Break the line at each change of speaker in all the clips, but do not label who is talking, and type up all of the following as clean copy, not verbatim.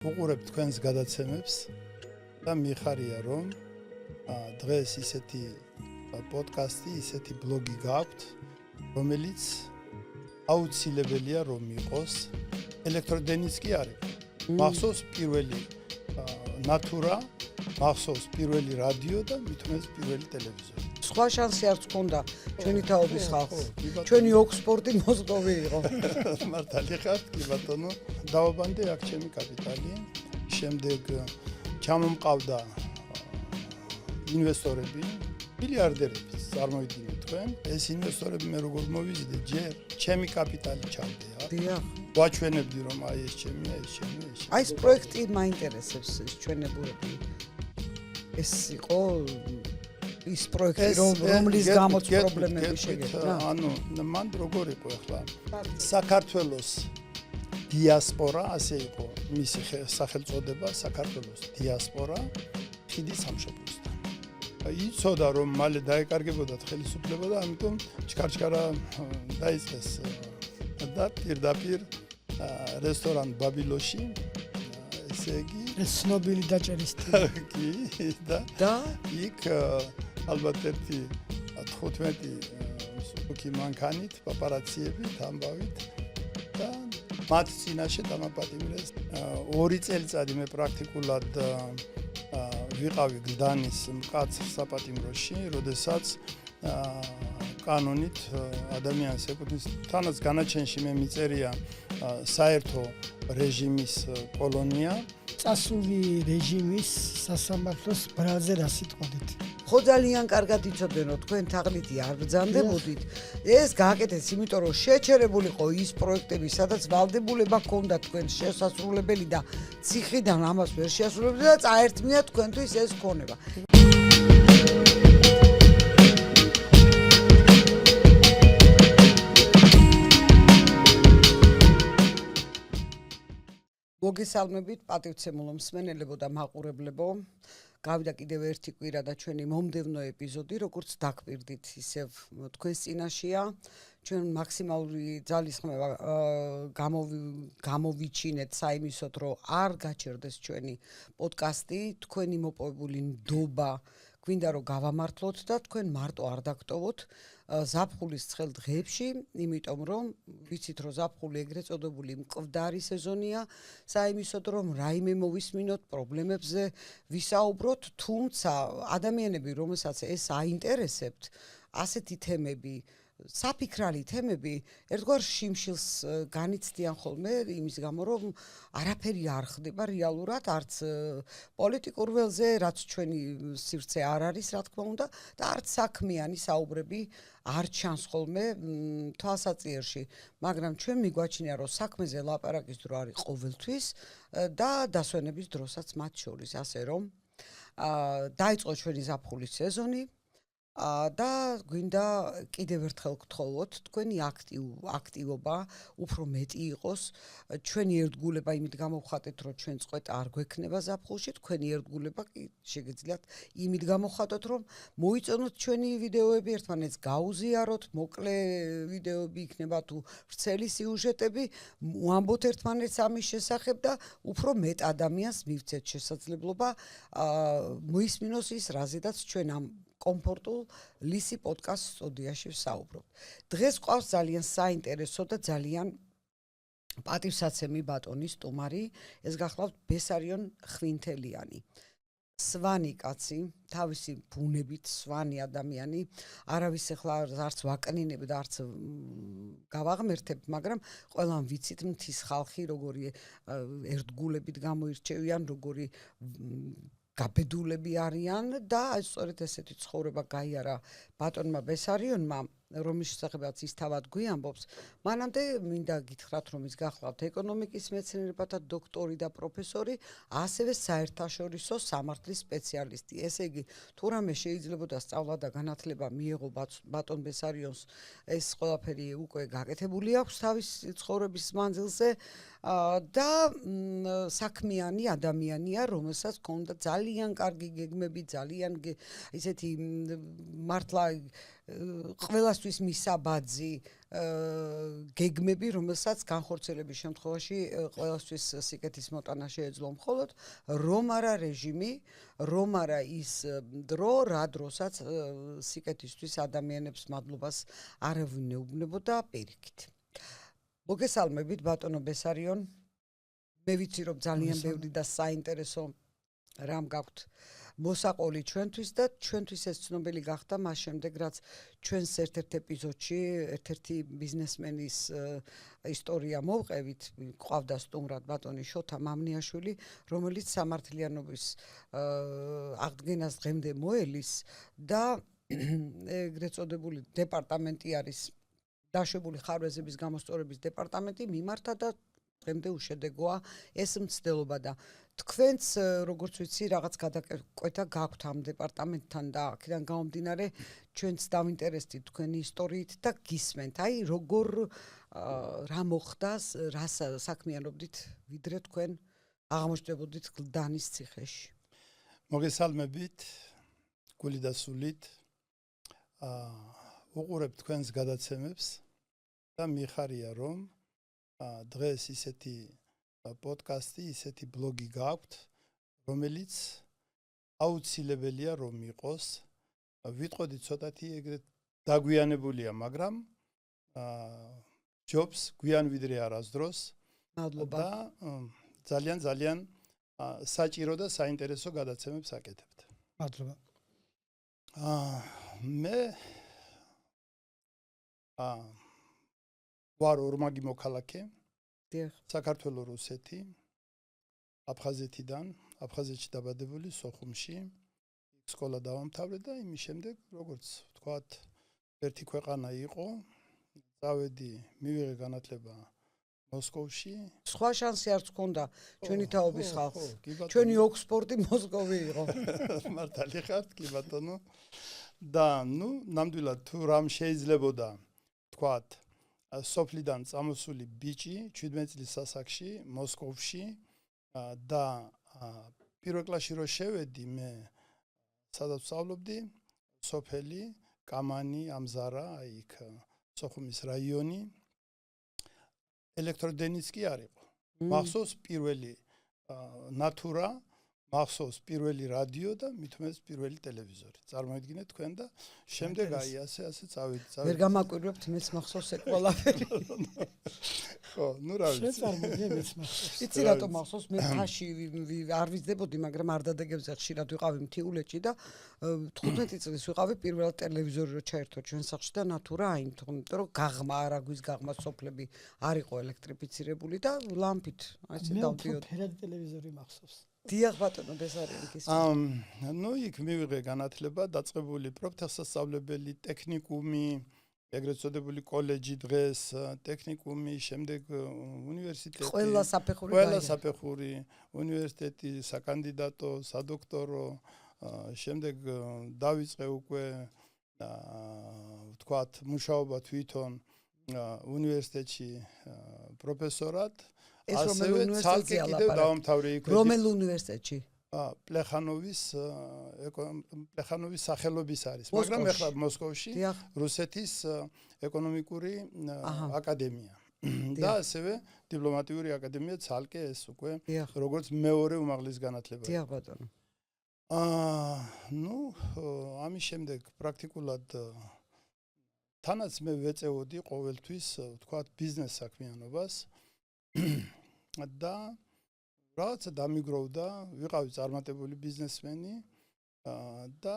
ვუყურებ თქვენს გადაცემებს და მიხარია რომ დღეს ისეთი პოდკასტი, ისეთი ბლოგი გაქვთ, რომელიც აუცილებელია რომ იყოს ელექტროდენის კი არის. მახსოვს პირველი ნატურა, მახსოვს პირველი რადიო და მithumes პირველი ტელევიზორი.
სხვა შანსი არც ჰქონდა ჩვენი თაობის ხალხს. ჩვენი ოქსფორდი მოსკოვი იყო.
მართალი ხართ, კი ბატონო. დავაბანდე აქ ჩემი კაპიტალი. შემდეგ ჩამომყავდა ინვესტორები, მილიარდერები წარმოვიდგინეთ თქვენ. ეს ინვესტორები მე როგორ მოვიზიდე, ჯერ ჩემი კაპიტალი ჩავდეა.
დიახ.
ვაჩვენებდი რომ აი ეს ჩემია, ეს ჩემია, ეს ჩემია.
აი ეს პროექტი მაინტერესებს ეს ჩვენებურები. ეს იყო ის პროექტი რომლის გამოც პრობლემები შეგეძნა.
ანუ მან როგორ იყო ახლა საქართველოს დიასპორა, ასე იყო მისი სახელწოდება, საქართველოს დიასპორა ხიდი სამშობლოსთან. იცოდა რომ მალე დაეკარგებოდათ ხელისუფლება და ამიტომ ჩქარჩქარა დაიწყეს და პირდაპირ რესტორან ბაბილოში, ესე იგი
ცნობილი დაჭერის
კი და იქ ალბათ ერთი 15 სუკი მანქანით, პაპარაციებით, ამბავით და მათ წინაშე დამაპატიმრეს. 2 წელიწადი მე პრაქტიკულად ვიყავი გლდანის მკაცრ საპატიმროში, როდესაც კანონით ადამიანს ეკუთვნის. თანაც განაჩენში მე მიწერია საერთო რეჟიმის კოლონია.
წასული რეჟიმის სასამართლოს ბრალზე რა სიტყვით.
ხო ძალიან კარგად იცოდენო თქვენ თაღლითი არ ბრძანდებოდით. ეს გააკეთეს, იმიტომ რომ შეჩერებულიყო ის პროექტები, სადაც ვალდებულება ჰქონდა თქვენ შესასრულებელი და ციხიდან ამას ვერ შეასრულებდა და წაერთმია თქვენთვის ეს ქონება. მოგესალმებით პატივცემულო მსმენელებო და მაყურებლებო. გავიდა კიდევ ერთი კვირა და ჩვენი მომდევნო ეპიზოდი, როგორც დაგკვირდით, ისევ თქვენს წინაშეა. ჩვენ მაქსიმალური ძალისხმევა გამოვიჩინეთ საიმისოდ, რომ არ გაჩერდეს ჩვენი პოდკასტი, თქვენი მოპოვებული ნდობა გვინდა რომ გავამართლოთ და თქვენ მარტო არ დაგტოვოთ ზაფხულის ცხელ დღეებში, იმიტომ რომ ვიცით რომ ზაფხული ეგრეთ წოდებული მკვდარი სეზონია, საიმისოდ რომ რაიმე მოვისმინოთ, პრობლემებზე ვისაუბროთ, თუმცა ადამიანები, რომელსაც ეს აინტერესებთ, ასეთი თემები, საფიქრალი თემები, ერთგვარ შიმშილს განიცდიან ხოლმე იმის გამო, რომ არაფერი არ ხდება რეალურად, არც პოლიტიკურ ველზე, რაც ჩვენი სივრცე არ არის, რა თქმა უნდა, და არც საქმიანი საუბრები არ ჩანს ხოლმე თვალსაჩინოში, მაგრამ ჩვენ მიგვაჩნია, რომ საქმეზე ლაპარაკის დრო არის ყოველთვის და დასვენების დროსაც მათ შორის, ასე რომ დაიწყო ჩვენი ზაფხულის სეზონი. და გვინდა კიდევ ერთხელ გთხოვოთ თქვენი აქტივობა უფრო მეტი იყოს, ჩვენი ერთგულება იმით გამოვხატეთ, რომ ჩვენ წყვეტა არ გვექნება ზაფხულში, თქვენი ერთგულება კი შეგეძლოთ იმით გამოვხატოთ, რომ მოიწონოთ ჩვენი ვიდეოები, ერთმანეთს გაუზიაროთ, მოკლე ვიდეოები იქნება თუ ვრცელი სიუჟეტები, ვამბოთ ერთმანეთს ამის შესახებ და უფრო მეტ ადამიანს მივცეთ შესაძლებლობა მოისმინოს ის, რაზედაც ჩვენ ამ კომფორტულ ლისი პოდკასტ სტუდიაში ვსაუბრობთ. დღეს ყავს ძალიან საინტერესო და ძალიან პატივსაცემი ბატონი სტუმარი, ეს გახლავთ ბესარიონ ხვინთელიანი. სვანი კაცი, თავისი ბუნებით სვანი ადამიანი, არავის ახლა არც ვაკნინებ და არც გავაღმერთებ, მაგრამ ყველამ ვიცით მთის ხალხი როგორი ერთგულებით გამოირჩევიან, როგორი გაბედულები არიან და სწორედ ესეთი ცხოვრება გაიარა ბატონმა ბესარიონმა, რომის შესახებაც ის თავად გვიამბობს. მანამდე მინდა გითხრათ, რომ ის გახლავთ ეკონომიკის მეცნიერებათა დოქტორი და პროფესორი, ასევე საერთაშორისო სამართლის სპეციალისტი. ესე იგი, თუ რამე შეიძლებოდა სწავლა და განათლება მიეღო ბატონ ბესარიონს, ეს ყველაფერი უკვე გაკეთებული აქვს თავის ცხოვრების მანძილზე. და საქმიანი ადამიანია, რომელსაც ჰქონდა ძალიან კარგი გეგმები, ძალიან ისეთი მართლა ყველასთვის მისაბაძი გეგმები, რომელსაც განხორციელების შემთხვევაში ყველასთვის სიკეთის მოტანა შეეძლო, მხოლოდ რომ არა რეჟიმი, რომ არა ის დრო, რა დროსაც სიკეთისთვის ადამიანებს მადლობას არავინ ეუბნებოდა პირიქით. მოგესალმებით ბატონო ბესარიონ. მე ვიცი რომ ძალიან ბევრი და საინტერესო რამ გაქვთ მოსაყოლი ჩვენთვის და ჩვენთვის ეს ცნობილი გახდა მას შემდეგ რაც ჩვენს ერთ-ერთ ეპიზოდში ერთ-ერთი ბიზნესმენის ისტორია მოვყევით, ყავდა სტუმრად ბატონი შოთა მამნიაშვილი, რომელიც სამართლიანობის აღდგენას დღემდე მოელის და ეგრეთ წოდებული დეპარტამენტი არის დაშვებული ხარვეზების გამოსწორების დეპარტამენტი მიმართა და დღემდე უშედეგოა ეს მცდელობა და თქვენც როგორც ვიცი რაღაც გადაკვეთა გაქვთ ამ დეპარტამენტთან და აქედან გამომდინარე ჩვენც დავინტერესდით თქვენი ისტორიით და გისმენთ. აი როგორ რა მოხდა, რა საქმიანობდით ვიდრე თქვენ აღმოჩნდებოდით გლდანის ციხეში.
მოგესალმებით გული და სულით. უყურებ თქვენს გადაცემებს და მიხარია რომ დღეს ისეთი პოდკასტი, ისეთი ბლოგი გაქვთ, რომელიც აუცილებელია რომ იყოს. ვიტყოდი ცოტათი ეგრეთ დაგვიანებულია, მაგრამ ჯობს გვიან ვიდრე არასდროს.
მადლობა.
და ძალიან საჭირო და საინტერესო გადაცემებს აკეთებთ.
მადლობა.
მე ვარ ორმაგი მოქალაქე.
დიახ.
საქართველოს რუსეთი, აფხაზეთიდან, აფხაზეთში დაბადებული სოხუმში. სკოლა დავამთავრე და იმის შემდეგ, როგორც ვთქვათ, ერთი ქვეყანა იყო, წავედი, მივიღე განათლება მოსკოვში.
სხვა შანსი არც ჰქონდა ჩვენი თაობის ხალხს.
კი ბატონო.
ჩვენი ოქსფორდი მოსკოვი იყო.
მართალი ხართ, კი ბატონო. და ნამდვილად თუ რამ შეიძლებოდა ვთქვათ სოფლიდან წამოსული ბიჭი 17 წლის ასაკში მოსკოვში და პირველ კლასში რო შევედი მე სადაც ვსწავლობდი სოფელი კამანი ამზარა აი იქ სოხუმის რაიონი ელექტროდენიც კი არ იყო მახსოვს პირველი ნატურა მახსოვს პირველი რადიო და მით უმეტეს პირველი ტელევიზორი. წარმოიდგინეთ თქვენ და შემდეგ აი ასე წავედი.
ვერ გამაკვირვებთ, მეც მახსოვს ეს ყველაფერი.
ხო, რა ვიცი.
შეწარმოდი მეც მახსოვს.
იცი რატომ მახსოვს, მე ფაში არ ვიზდებოდი, მაგრამ არ დადეგებზე ხშირად ვიყავი მთიულეთში და 15 წლის ვიყავი პირველად ტელევიზორი რო ჩაერთო ჩვენ სახლში და ნატურა აინთო, იმიტომ რომ გაღმა არაგვის გაღმა სოფლები არ იყო ელექტრიფიცირებული და ლამპით ასე დავდიოდი.
მე ფერადი ტელევიზორი მახსოვს.
დიახ ბატონო ბესარიანი ის.
იქ მივიღე განათლება, დაწყებული პროფესორსწავლებელი, ტექნიკუმი, ეგრეთ წოდებული კოლეჯი დღეს, ტექნიკუმი, შემდეგ უნივერსიტეტი.
ყველა საფეხური
ყველა საფეხური, უნივერსიტეტი, საკანდიდატო, სადოქტორო, შემდეგ დავიწყე უკვე ვთქვათ, მუშაობა თვითონ უნივერსიტეტში პროფესორად.
ეს რომელ უნივერსიტეტია
ლაპარაკი?
რომელ უნივერსიტეტში?
პლეხანოვის სახელობის არის, მაგრამ ეხლა მოსკოვში რუსეთის ეკონომიკური აკადემია და ასევე დიპლომატიური აკადემია ცალკე ეს უკვე როგორც მეორე უმაღლესი განათლება.
დიახ ბატონო.
ამის შემდეგ პრაქტიკულად თანაც მე ვეწეოდი ყოველთვის ვთქვათ ბიზნეს საქმიანობას და რაღაცა დამიგროვდა, ვიყავი წარმატებული ბიზნესმენი და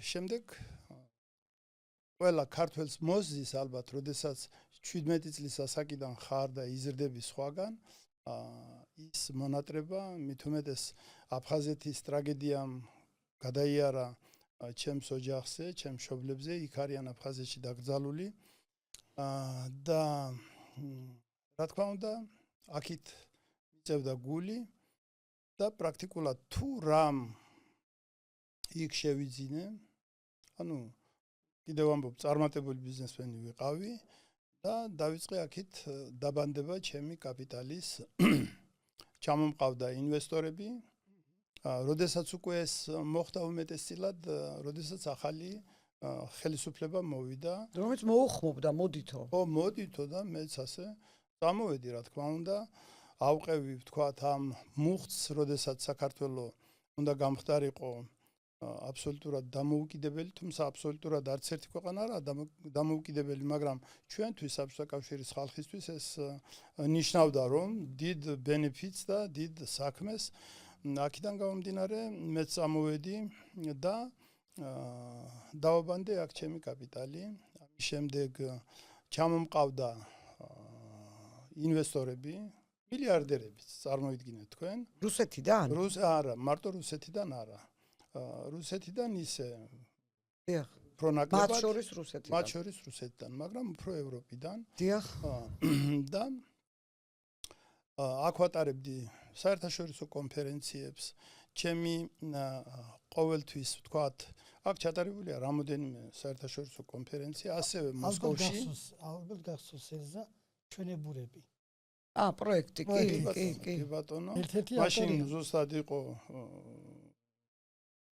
შემდეგ ყველა ქართველს მოსდის ალბათ, როდესაც 17 წლის ასაკიდან ხარ და იზრდები სხვაგან, ის მონატრება მით უმეტეს აფხაზეთის ტრაგედიამ გადაიარა ჩემს ოჯახზე, ჩემს მშობლებზე, იქ არიან აფხაზეთში დაკრძალული და რა თქმა უნდა, აქით მიწევდა გული და პრაქტიკულად თუ რამ იქ შევიძინე, კიდევ ამბობ, წარმატებული ბიზნესმენი ვიყავი და დავიწყე აქით დაბანდება ჩემი კაპიტალის ჩამომყავდა ინვესტორები, როდესაც უკვე ეს მოხდა უმეტესწილად, როდესაც ახალი ხელისუფლება მოვიდა,
რომელიც მოუხმობდა, მოდითო.
ხო, მოდითო და მეც ასე წამოვედი, რა თქმა უნდა, ავყევი, ვთქვათ, ამ მუხტს, როდესაც საქართველოს უნდა გამხდარიყო აბსოლუტურად დამოუკიდებელი, თუმცა აბსოლუტურად არც ერთი ქვეყანა არა დამოუკიდებელი, მაგრამ ჩვენთვის საბჭოთა კავშირის ხალხისთვის ეს ნიშნავდა, რომ დიდ ბენეფიტს და დიდ საქმეს. აქედან გამომდინარე, მეც წამოვედი და დავაბანდე აქ ჩემი კაპიტალი. ამის შემდეგ ჩამომყავდა ინვესტორები, მილიარდერები, წარმოიდგინეთ თქვენ.
რუსეთიდან?
არა, მარტო რუსეთიდან არა. რუსეთიდან ისე.
დიახ.
პრონაკლებად.
მათ
შორის რუსეთიდან, მაგრამ უფრო ევროპიდან.
დიახ.
და აქ ვატარებდი საერთაშორისო კონფერენციებს. ჩემი ყოველთვის ვთქვათ, აქ ჩატარებულია რამოდენიმე საერთაშორისო კონფერენცია, ასევე მოსკოვში.
ალბათ გახსოვს ეს და ჩვენებურები.
პროექტი, კი,
ბატონო. მაშინ ზუსტად იყო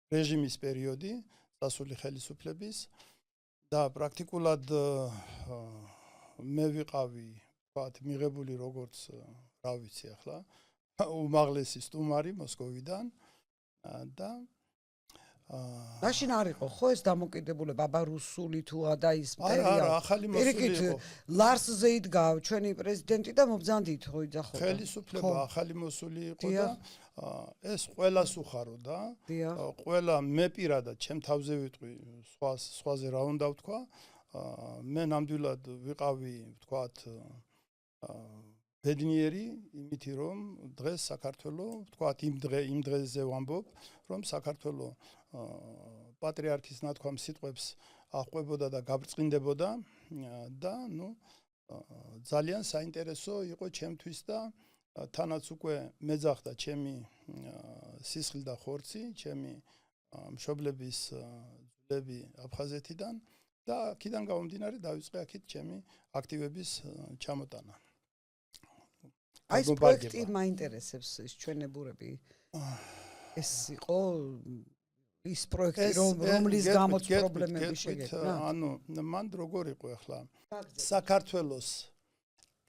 რეჟიმის პერიოდი, დასული ხელისუფლების და პრაქტიკულად მე ვიყავი, ვთქვათ, მიღებული როგორც, რა ვიცი ახლა, უმაღლესი სტუმარი მოსკოვიდან და
მაშინ არ იყო ხო ეს დამოკიდებულება აბა რუსული თუ და ის მტერია.
არა, ახალი მოსული იყო.
ლარსზე იდგა ჩვენი პრეზიდენტი და მობძანდით ხო იძახოდა.
ხელისუფლება ახალი მოსული იყო და ეს ყველას უხაროდა. ყველა მე პირადად ჩემ თავზე ვიტყვი, სხვაზე რა უნდა ვთქვა. მე ნამდვილად ვიყავი, ვთქვათ, ბედნიერი იმითი რომ დღეს საქართველოს, ვთქვათ, იმ დღეზე ვამბობ, რომ საქართველოს პატრიარქის ნათქვამ სიტყვებს აღყვებოდა და გაბრწყინდებოდა და ძალიან საინტერესო იყო ჩემთვის და თანაც უკვე მეძახდა ჩემი სისხლი და ხორცი, ჩემი მშობლების ძვლები აფხაზეთიდან და აქედან გამომდინარე დავიწყე აქეთ ჩემი აქტივების ჩამოტანა.
აი ეს პროექტი მაინტერესებს ეს ჩვენებურები. ეს იყო ის პროექტი რომლის გამოც პრობლემები შეგექმნა.
ანუ მან როგორ იყო ახლა საქართველოს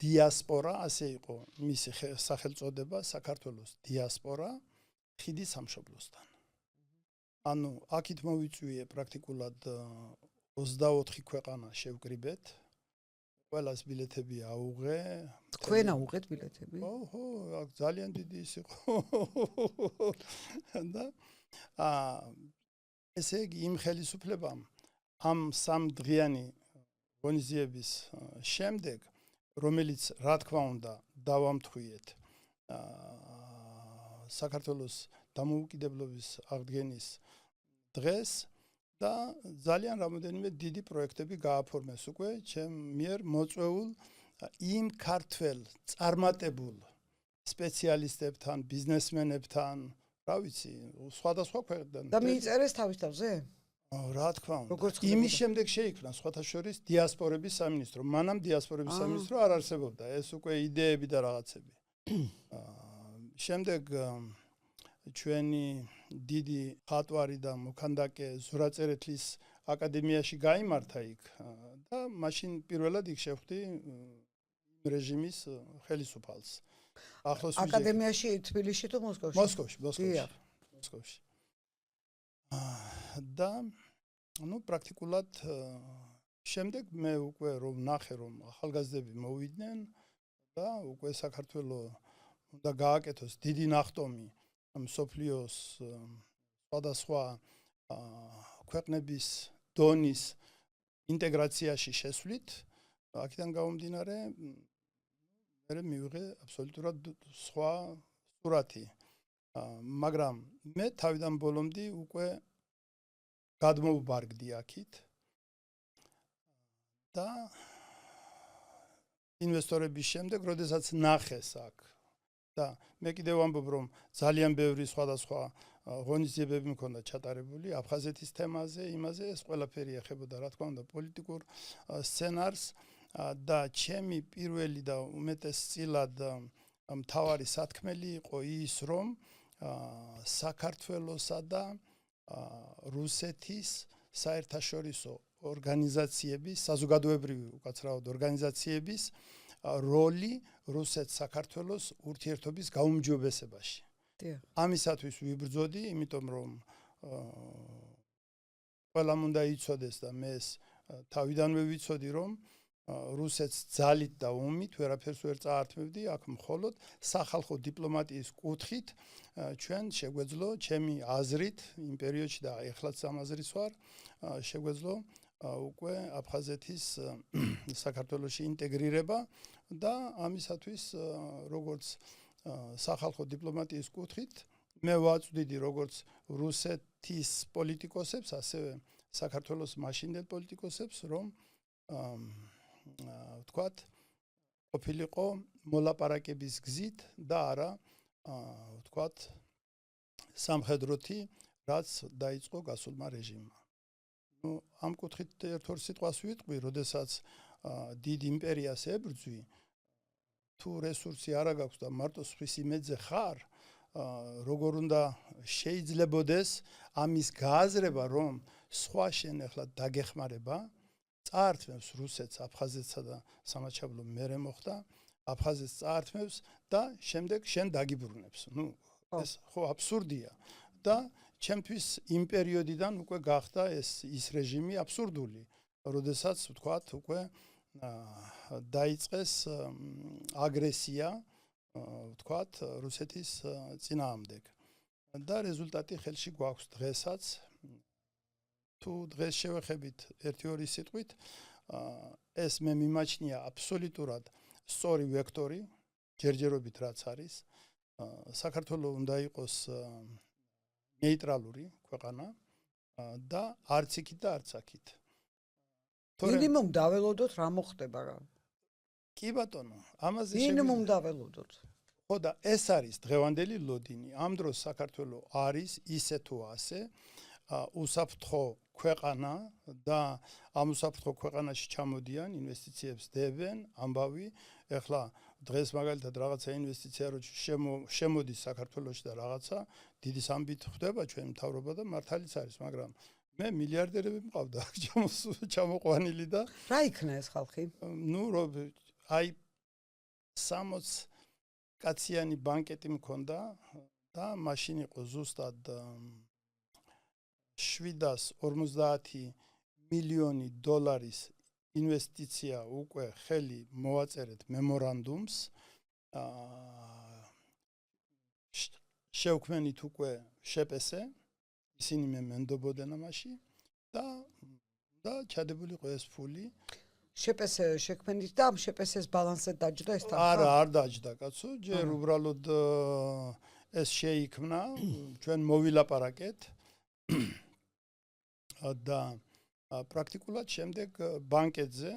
დიასპორა, ასე იყო მისი სახელწოდება, საქართველოს დიასპორა ხიდი სამშობლოსთან. ანუ აქით მოვიწვიე პრაქტიკულად 24 ქვეყანა შევკრიბეთ. ყველას ბილეთები აუღე.
თქვენ აუღეთ ბილეთები?
ხო, აქ ძალიან დიდი ის იყო. და ესე იგი იმ ხელისუფლებამ ამ სამდღიანი ღონისძიების შემდეგ, რომელიც რა თქმა უნდა დავამთხვიეთ საქართველოს დამოუკიდებლობის აღდგენის დღეს და ძალიან რამოდენიმე დიდი პროექტები გააფორმეს უკვე ჩემ მიერ მოწვეულ იმ ქართველ წარმატებულ სპეციალისტებთან, ბიზნესმენებთან, რა ვიცი, სხვადასხვა ქვეყნიდან.
და მიიწერეს თავის თავზე?
რა თქმა უნდა. იმის შემდეგ შეიქმნა სხვათა შორის დიასპორების სამინისტრო. მანამ დიასპორების სამინისტრო არ არსებობდა. ეს უკვე იდეები და რაღაცები. შემდეგ ჩვენი დიდი ხატვარი და მოქანდაკე ზურაწერეთლის აკადემიაში გაიმართა იქ და მაშინ პირველად იქ შევხვდი რეჟიმის ხელისუფალს. ახლოს
აკადემიაში თბილისში თუ მოსკოვში?
მოსკოვში. და პრაქტიკულად შემდეგ მე უკვე რომ ნახე რომ ახალგაზრდები მოვიდნენ და უკვე საქართველოს უნდა გააკეთოს დიდი ნახტომი მსოფლიოს სხვადასხვა ქვეყნების დონის ინტეგრაციაში შესვლით, აქედან გამომდინარე მე მივიღე აბსოლუტურად სხვა სურათი. მაგრამ მე თავიდან ბოლომდე უკვე გადმოვბარგდი აქით და ინვესტორების შემდეგ, როდესაც ნახეს აქ და მე კიდევ ვამბობ, რომ ძალიან ბევრი სხვადასხვა ღონისძიებები მქონდა ჩატარებული აფხაზეთის თემაზე, იმაზე, ეს ყველაფერი ეხებოდა, რა თქმა უნდა, პოლიტიკურ სცენარს და ჩემი პირველი და უმეტესწილად მთავარი სათქმელი იყო ის, რომ საქართველოსა და რუსეთის საერთაშორისო ორგანიზაციების, საზოგადოებრივი უკაცრავად ორგანიზაციების როლი რუსეთ-საქართველოს ურთიერთობის გაუმჯობესებაში. ამისათვის ვიბრძოდი, იმიტომ რომ ყველამ უნდა იცოდეს და მე თავიდანვე ვიცოდი, რომ რუსეთს ძალით და ომით ვერაფერს ვერ წაართმევდი, აქ მხოლოდ სახალხო დიპლომატიის კუთხით ჩვენ შეგვეძლო ჩემი აზრით იმ პერიოდში და ეხლაც ამ აზრის ვარ, შეგვეძლო უკვე აფხაზეთის საქართველოში ინტეგრირება და ამისათვის როგორც სახალხო დიპლომატიის კუთხით მე ვაწვდიდი როგორც რუსეთის პოლიტიკოსებს, ასევე საქართველოს მაშინდელ პოლიტიკოსებს, რომ ვთქვათ, ყოფილიყო მოლაპარაკების გზით და არა ვთქვათ, სამხედროთი, რაც დაიწყო გასულმა რეჟიმმა. ამ კუთხით ერთ-ორ სიტყვას ვიტყვი, როდესაც დიდ იმპერიას ებრძვი, თუ რესურსი არ აქვს და მარტო სხვის იმედზე ხარ, როგორ უნდა შეიძლებოდეს ამის გააზრება, რომ სხვა შენ ახლა დაგეხმარება, წაართმევს რუსეთს, აფხაზეთსა და სამაჩაბლო მერე მოხდა, აფხაზეთს წაართმევს და შემდეგ შენ დაგიბრუნებს. ეს ხო აბსურდია და ჩემთვის იმ პერიოდიდან უკვე გახდა ის რეჟიმი აბსურდული, როდესაც ვთქვათ, უკვე დაიწყეს აგრესია, ვთქვათ, რუსეთის წინააღმდეგ. და რეზულტატი ხელში გვაქვს დღესაც. თუ დღეს შევეხებით 1-2 სიტყვით, ეს მე მიმაჩნია აბსოლუტურად სწორი ვექტორი, ჯერჯერობით რაც არის. საქართველოს უნდა იყოს ნეიტრალური ქვეყანა და არც იქით და არც აქით.
მინიმუმ დაველოდოთ რა მოხდება.
კი ბატონო, ამაზე
მინიმუმ დაველოდოთ.
ხო და ეს არის დღევანდელი ლოდინი. ამ დროს საქართველოს არის ისე თუ ასე უსაფრთხო ქვეყანა და ამ უსაფრთხო ქვეყანაში ჩამოდიან, ინვესტიციებს დებენ, ამბავი. ეხლა დღეს მაგალითად რაღაცა ინვესტიცია რო შემოდის საქართველოში და რაღაცა დიდი სამბით ხდება ჩვენ მთავრობა და მართალიც არის, მაგრამ მე მილიარდერები მყავდა ჩამოყვანილი და
რა იქნა ეს ხალხი?
აი 60 კაციანი ბანკეტი მქონდა და მაშინ იყო ზუსტად 750 მილიონი დოლარის ინვესტიცია უკვე ხელი მოვაწერეთ მემორანდუმს. შევქმნით უკვე შეპესე, ისინი მე მენდობოდნენ ამაში და ჩადებულიყო ეს ფული.
შეპესე შექმნით და ამ შეპესეს ბალანსზე დაჯდა ეს თანხა?
არა, არ დაჯდა, კაცო, ჯერ უბრალოდ ეს შეიქმნა, ჩვენ მოვილაპარაკეთ და პრაქტიკულად შემდეგ ბანკეტზე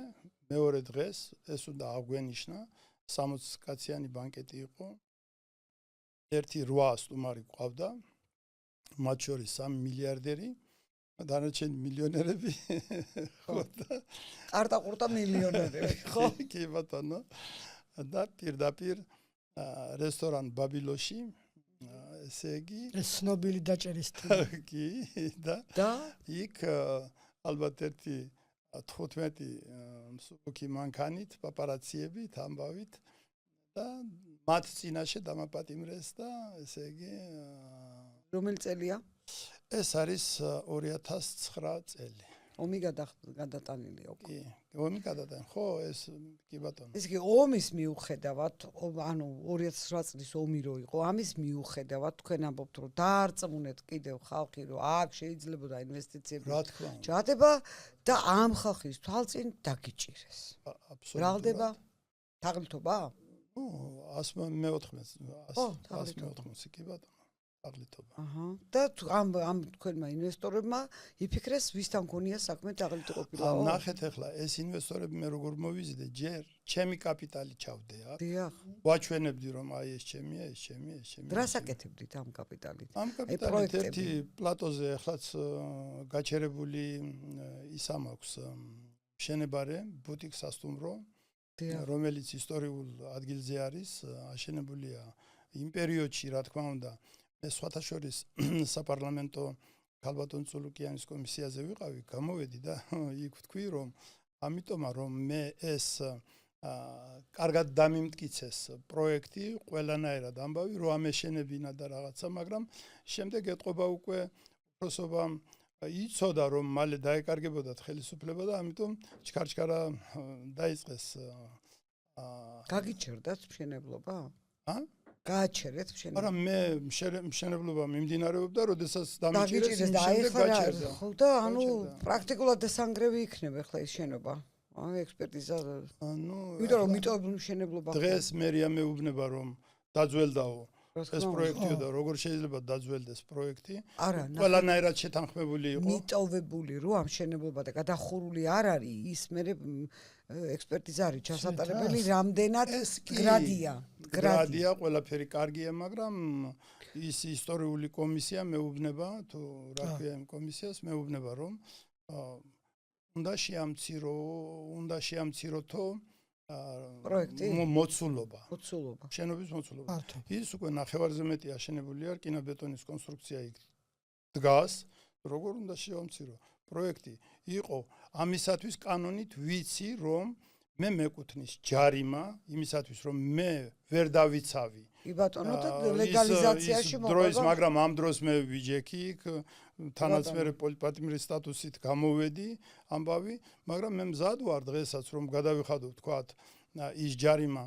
მეორე დღეს ეს უნდა აღვენიშნა 60 კაციანი ბანკეტი იყო. 1.8 სტუმარი ყავდა, მათ შორის 3 მილიარდერი, დანარჩენი მილიონერები, ხო და
ყარტა-ყურტა მილიონერები, ხო?
კი ბატონო. და პირდაპირ რესტორან ბაბილოში, ესე იგი,
ეს ცნობილი დაჭერის
კი და იქ ალბათ ერთი 15 მსუბუქი მანქანით, პაპარაციებით, ამბავით და მათ წინაშე დამაპატიმრეს და ესე იგი
რომელი წელია?
ეს არის 2009 წელი.
ომი გადატანილია უკვე.
კი, ომი გადატანილია. ხო, ეს კი ბატონო.
ეს კი ომის მიუხედავად, ანუ 2009 წლის ომი რო იყო, ამის მიუხედავად თქვენ ამბობთ, რომ დაარწმუნეთ კიდევ ხალხი, რომ აქ შეიძლებოდა ინვესტიციები ჩადება და ამ ხალხის თვალწინ დაგიჭირეს.
აბსოლუტურად.
ბრალდება? თაღლითობა?
114 კი ბატონო. თაღლითობა.
და ამ თქვენმა ინვესტორებმა იფიქრეს, ვისთან გონია საქმე თაღლითი ყოფილაო?
ნახეთ ახლა ეს ინვესტორები მე როგორ მოვიზიდე, ჯერ ჩემი კაპიტალი ჩავდე აქ.
დიახ.
ვაჩვენებდი რომ აი ეს ჩემია, ეს ჩემია, ეს ჩემია.
რას აკეთებდით ამ კაპიტალით?
ამ კაპიტალით ერთი პლატოზე ახლაც გაჩერებული ისა მაქვს მშენებარე, ბუტიკ სასტუმრო, რომელიც ისტორიულ ადგილზე არის, აშენებულია იმ პერიოდში, რა თქმა უნდა, ეს სხვათა შორის საპარლამენტო ქალბატონ წულუკიანის კომისიაზე ვიყავი, გამოვედი და იქ ვთქვი, რომ ამიტომა რომ მე ეს კარგად დამიმტკიცეს პროექტი, ყველანაირად ამბავი, რომ ამეშენებინა და რაღაცა, მაგრამ შემდეგ ეტყობა უკვე უფროსობამ იცოდა, რომ მალე დაეკარგებოდათ ხელისუფლება და ამიტომ ჩქარჩქარა დაიწყეს.
გაგიჩერდათ მშენებლობა? გააჩერეთ მშენებლობა?
არა, მე მშენებლობა მიმდინარეობდა, როდესაც დამიჭირეს იმ
და
შემდეგ გაჩერდა.
ხო და ანუ პრაქტიკულად დასანგრევი იქნება ახლა ეს შენობა. ექსპერტიზა. იმიტომ რომ მიტოვებული მშენებლობა.
დღეს მერია მეუბნება რომ დაძველდაო ეს პროექტიო და როგორ შეიძლება დაძველდეს პროექტი?
არა,
ყველანაირად შეთანხმებული იყო.
მიტოვებული რომ ამ შენებლობა და გადახურული არ არის, ის მერე ექსპერტიზა არის ჩასატარებელი, რამდენად გრადია,
ყველაფერი კარგია, მაგრამ ის ისტორიული კომისია მეუბნება, თუ რა ქვია იმ კომისიას, მეუბნება რომ უნდა შეამციროთო
პროექტი
მოცულობა.
მოცულობა.
შენობის მოცულობა. ის უკვე ნახევარზე მეტი აშენებული არ, კინობეტონის კონსტრუქცია იქ დგას, როგორ უნდა შეამცირო. პროექტი იყო ამისათვის კანონით ვიცი, რომ მე მეკუთვნის ჯარიმა, იმისათვის რომ მე ვერ დავიცავი.
კი ბატონო და ლეგალიზაციაში
მოყვება. მაგრამ ამ დროს მე ვიჯექი იქ თანაცმერე პოლიტპატიმრის სტატუსით გამოვედი ამბავი, მაგრამ მე მზად ვარ დღესაც რომ გადავიხადო თქვათ ის ჯარიმა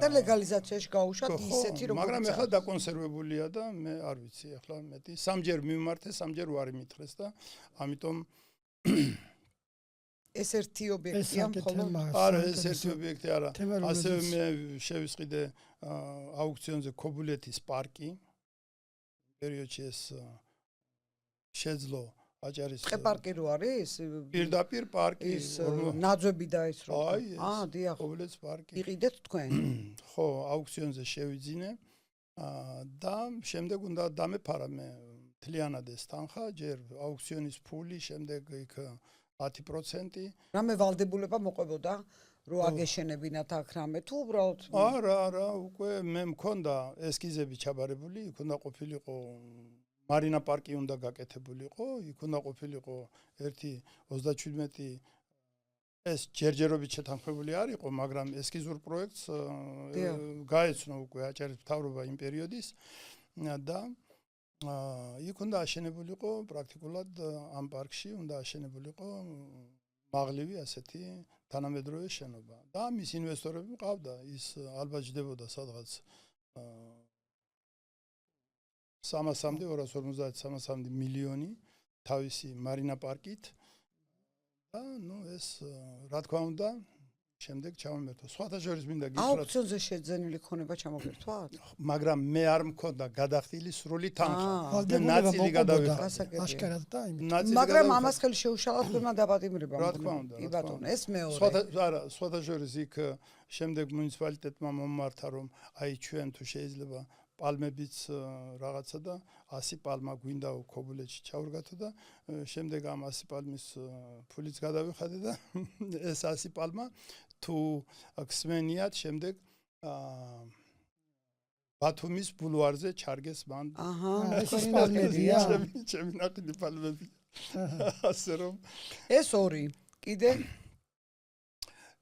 და ლეგალიზაციაში გაუშვათ ისეთი რომ
მაგრამ ეხლა დაკონსერვებულია და მე არ ვიცი ეხლა მეტი სამჯერ მიმართე, სამჯერ ვარ იმითხრეს და ამიტომ
ეს ერთი ობიექტია მხოლოდ
არა ეს ერთი ობიექტი არა ასევე მე შევისყიდე აუქციონზე ქობულეთის პარკი პერიოდში ეს შეძლო აჭარის
პარკი რო არის
პირდაპირ პარკი
ნაძვები და ეს რო დიახ
ქობულეთის პარკი
იყიდეთ თქვენ
ხო აუქციონზე შევიძინე და შემდეგ უნდა დამეფარა მე მთლიანად ეს თანხა ჯერ აუქციონის ფული შემდეგ იქ 10%
რამე ვალდებულება მოყვებოდა რო აგეშენებინათ აქ რამე თუ უბრალოდ
არა უკვე მე მქონდა ესკიზები ჩაბარებული იქ უნდა ყოფილიყო მარინა პარკი უნდა გაკეთებულიყო იქ უნდა ყოფილიყო ერთი 37 ეს ჯერჯერობით შეთანხმებული არ იყო მაგრამ ესკიზურ პროექტს გაეცნო უკვე აჭარის მთავრობა იმ პერიოდის და იქ უნდა აშენებულიყო პრაქტიკულად ამ პარკში უნდა აშენებულიყო მაღლივი ასეთი თანამედროვე შენობა და მის ინვესტორები მყავდა ის ალბათ ჯდებოდა სადღაც 350 მილიონი თავისი მარინა პარკით და ნუ ეს რა თქმა უნდა შემდეგ ჩავამერთო. სხვათა შორის მინდა გითხრათ.
აუქციონზე შეძენილი ქონება ჩამოგერთვათ?
მაგრამ მე არ მქონდა გადახდილი სრული თანხა. ნაწილი გადავიხადა.
აშკარად და
მაგრამ ამას ხელი შეუშალათ თუმა დაპატიმრება.
რა თქმა უნდა.
კი ბატონო, ეს მეორე.
სხვათა შორის იქ შემდეგ მუნიციპალიტეტმა მომმართა რომ აი ჩვენ თუ შეიძლება პალმებიც რაღაცა და 100 პალმა გვინდაო ქობულეთში ჩავრგათო და შემდეგ ამ 100 პალმის ფულიც გადავიხადე და ეს 100 პალმა თუ ქსმენიათ შემდეგ ბათუმის ბულვარზე ჩარგეს მან
ეს პალმებია
ჩემი ნაყიდი პალმები ასე რომ
ეს ორი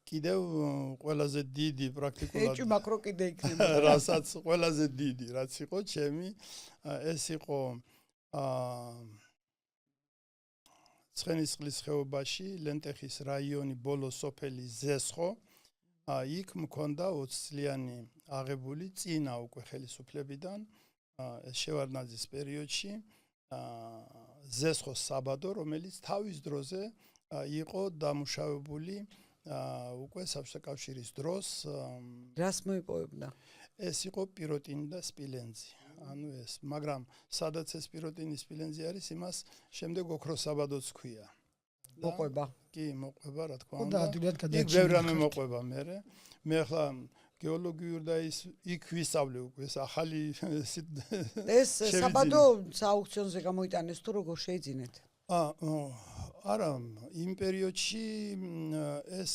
კიდევ ყველაზე დიდი პრაქტიკულად
ეჭვი მაკრო კიდე იქნება
რასაც ყველაზე დიდი რაც იყო ჩემი ეს იყო ცხენისწყლის ხეობაში ლენტეხის რაიონი ბოლო სოფელი ზესხო იქ მქონდა 20 წლიანი აღებული წინა უკვე ხელისუფლებიდან შევარდნაძის პერიოდში ზესხოს საბადო რომელიც თავის დროზე იყო დამუშავებული უკვე საბჭოთა კავშირის დროს
რას მოიპოვებდა?
ეს იყო პიროტინი და სპილენძი. ანუ ეს, მაგრამ სადაც ეს პიროტინი სპილენძი არის, იმას შემდეგ ოქროს საბადოც ქვია.
მოყვება.
კი, მოყვება, რა თქმა უნდა. იქ ბევრ რამე მოყვება მე. მე ახლა გეოლოგიურ და ის იქ ვისწავლე უკვე ეს ახალი
ეს საბადო აუქციონზე გამოიტანეს თუ როგორ შეიძინეთ?
არა, იმ პერიოდში ეს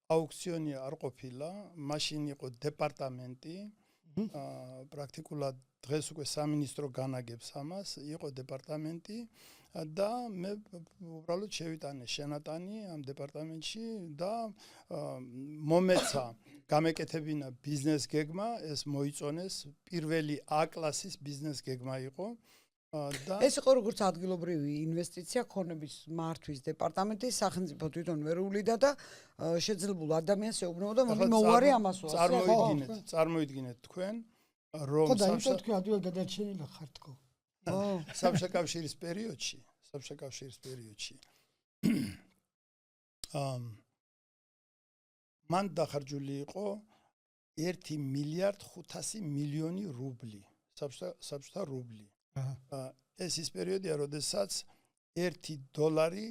აუქციონი არ ყოფილა, მაშინ იყო დეპარტამენტი, პრაქტიკულად დღეს უკვე სამინისტრო განაგებს ამას, იყო დეპარტამენტი და მე უბრალოდ შევიტანე შენატანი ამ დეპარტამენტში და მომეცა გამეკეთებინა ბიზნეს გეგმა, ეს მოიწონეს პირველი A კლასის ბიზნეს გეგმა იყო.
ეს იყო როგორც ადგილობრივი ინვესტიცია ქონების მართვის დეპარტამენტის სახელმწიფო თვითონ ვერ უვლიდა და შეძლებულ ადამიანს ეუბნებოდა მოდი მოუარი ამასო.
წარმოიდგინეთ თქვენ რომ საბჭოთა კავშირის პერიოდში მან დახარჯული იყო 1 მილიარდ 500 მილიონი რუბლი საბჭოთა რუბლი. ეს ის პერიოდია, როდესაც 1 დოლარი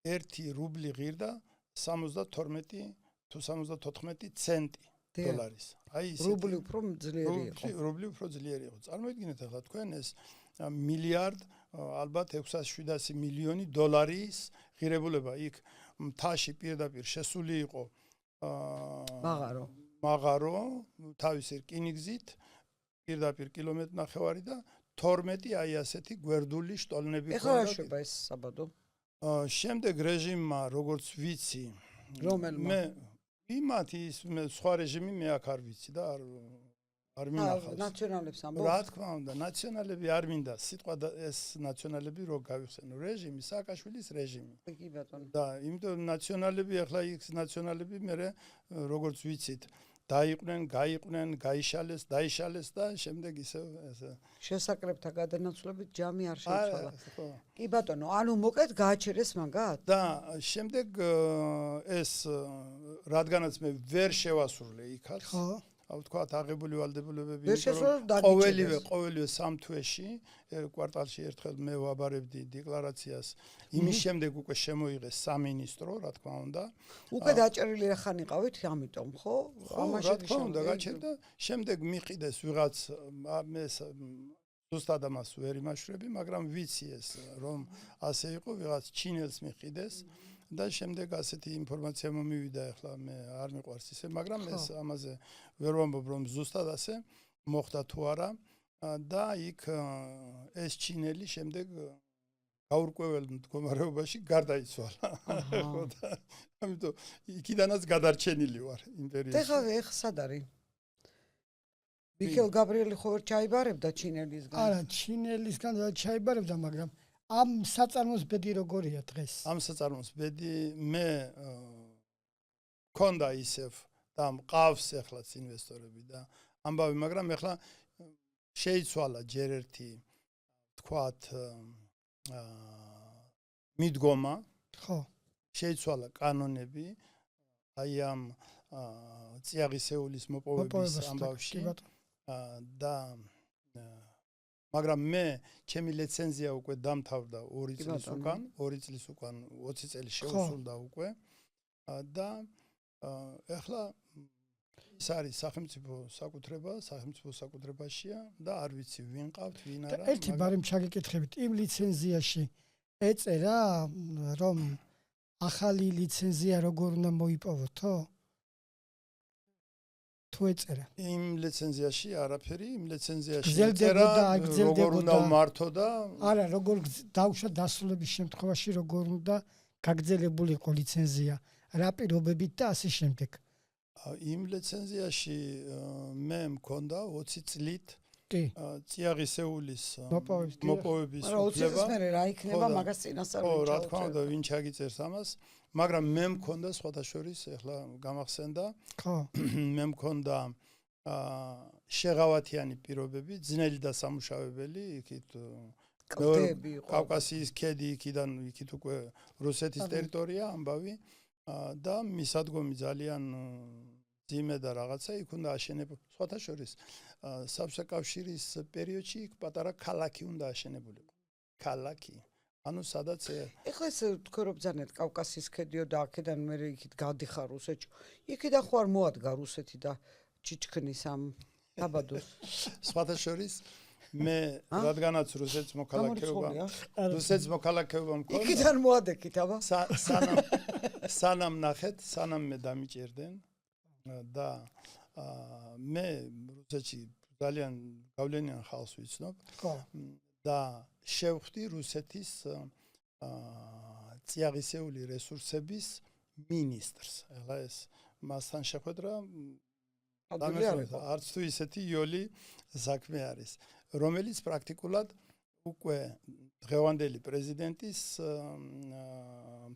1 რუბლი ღირდა 72 თუ 74 ცენტი დოლარის. აი ეს
რუბლი უფრო ძლიერი იყო.
რუბლი უფრო ძლიერი იყო. წარმოიდგინეთ ახლა თქვენ ეს მილიარდ ალბათ 600-700 მილიონი დოლარის ღირებულება იქ მთაში პირდაპირ შესული იყო მაღარო თავისი რკინიგზით პირდაპირ კილომეტრ-ნახევარი და 12 აი ასეთი გვერდული შტოლნები
ყავდა. ეხლა შეება ეს საბადო.
შემდეგ რეჟიმმა როგორც ვიცი
რომელმა
იმათი მე სხვა რეჟიმი მე აქ არ ვიცი და არ მინახავს.
ნაციონალებს ამბობ.
რა თქმა უნდა, ნაციონალები არ მინდა. სიტყვა ეს ნაციონალები რო გავიხსენო, რეჟიმი, სააკაშვილის რეჟიმი.
კი ბატონო.
და იმიტომ ნაციონალები ახლა იქ ნაციონალები მე როგორც ვიცით დაიყვნენ, გაიყვნენ, გაიშალეს, დაიშალეს და შემდეგ ისევ ესე
შესაკრებთა გადანაცვლებით ჯამი არ შეიცვალა. კი ბატონო, ანუ მოკეთ გააჩერეს მაგათ?
და შემდეგ ეს რადგანაც მე ვერ შევასრულე იქაც. ხო. ვთქვათ აღებული ვალდებულებები ყოველივე 3 თვეში კვარტალში ერთხელ მე ვაბარებდი დეკლარაციას იმის შემდეგ უკვე შემოიღეს სამინისტრო რა თქმა უნდა
უკვე დაჭერილი ხან იყავით ამიტომ ხო
ამაში რა თქმა უნდა გაჩერდა შემდეგ მიყიდეს ვიღაც მე ზუსტად ამას ვერ იმაშვრები მაგრამ ვიცი ეს რომ ასე იყო ვიღაც ჩინელს მიყიდეს და შემდეგ ასეთი ინფორმაცია მომივიდა ახლა მე არ მიყვარს ისე მაგრამ ეს ამაზე ვერ ვამბობ რომ ზუსტად ასე მოხდა თუ არა და იქ ეს ჩინელი შემდეგ გაურკვეველ მდგომარეობაში გარდაიცვალა ხო და ამიტომ იქიდანაც გადარჩენილი ვარ იმპერიაში
ეხლა სად არის მიხეილ გაბრიელი ხო ვერ ჩაიბარებდა ჩინელისგან
არა ჩინელისგან რა ჩაიბარებდა მაგრამ ამ საწარმოს ბედი როგორია დღეს?
ამ საწარმოს ბედი მე ქონდა ისევ და მყავს ეხლაც ინვესტორები და ამბავი, მაგრამ ეხლა შეიცვალა ჯერ ერთი თქვათ მიდგომა, ხო, შეიცვალა კანონები აი ამ წიაღისეულის მოპოვების ამბავში და მაგრამ მე ჩემი ლიცენზია უკვე დამთავრდა 2 წლის უკან 20 წელი შეუსრულდა უკვე და ეხლა ის არის სახელმწიფო საკუთრებაშია და არ ვიცი ვინ ყავთ ვინ არა
ერთი ბარემ ჩაგეკითხებით იმ ლიცენზიაში ეწერა რომ ახალი ლიცენზია როგორ უნდა მოიპოვოთო თუ ეწერა
იმ ლიცენზიაში არაფერი იმ ლიცენზიაში ეწერა როგორ უნდა მართო და
არა როგორ დავშვა დასრულების შემთხვევაში როგორ უნდა გაგრძელებულიყო ლიცენზია რა პირობებით და ასე შემდეგ
იმ ლიცენზიაში მე მქონდა 20 წლით წიაღისეულის მოპოვების უფლება
მაგრამ 20 წლის მერე რა იქნება მაგას წინასწარ
ხო რა თქმა უნდა ვინ ჩაგიწერს ამას მაგრამ მე მქონდა სხვათა შორის ეხლა გამახსენდა
ხო
მე მქონდა შეღავათიანი პირობები ძნელი და სამუშაოებელი იქით კავკასიის ქედი იქით უკვე რუსეთის ტერიტორია ამბავი და მისადგომი ძალიან ძიმე და რაღაცა იქ უნდა აშენებო სხვათა შორის საბჭოთა კავშირის პერიოდში იქ პატარა ქალაქი უნდა აშენებულიყო ქალაქი ანუ სადაც
ეხლა ეს თქვენ რომ ბძანეთ კავკასიის ქედიო და აქედან მე იქით გადიხარ რუსეთში იქიდან ხო არ მოადგა რუსეთი და ჩიჩქნის ამ დაბადოს
სხვათა შორის მე რადგანაც რუსეთს მოქალაქეობა მქონდა
იქიდან მოადექით აბა
სანამ ნახეთ სანამ მე დამიჭერდნენ და მე რუსეთში ძალიან გავლენიან ხალხს ვიცნობ და შევხვდი რუსეთის წიაღისეული რესურსების მინისტრს. ეხლა ეს მასთან შეხვედრა არც თუ ისეთი იოლი საქმე არის, რომელიც პრაქტიკულად უკვე დღევანდელი პრეზიდენტის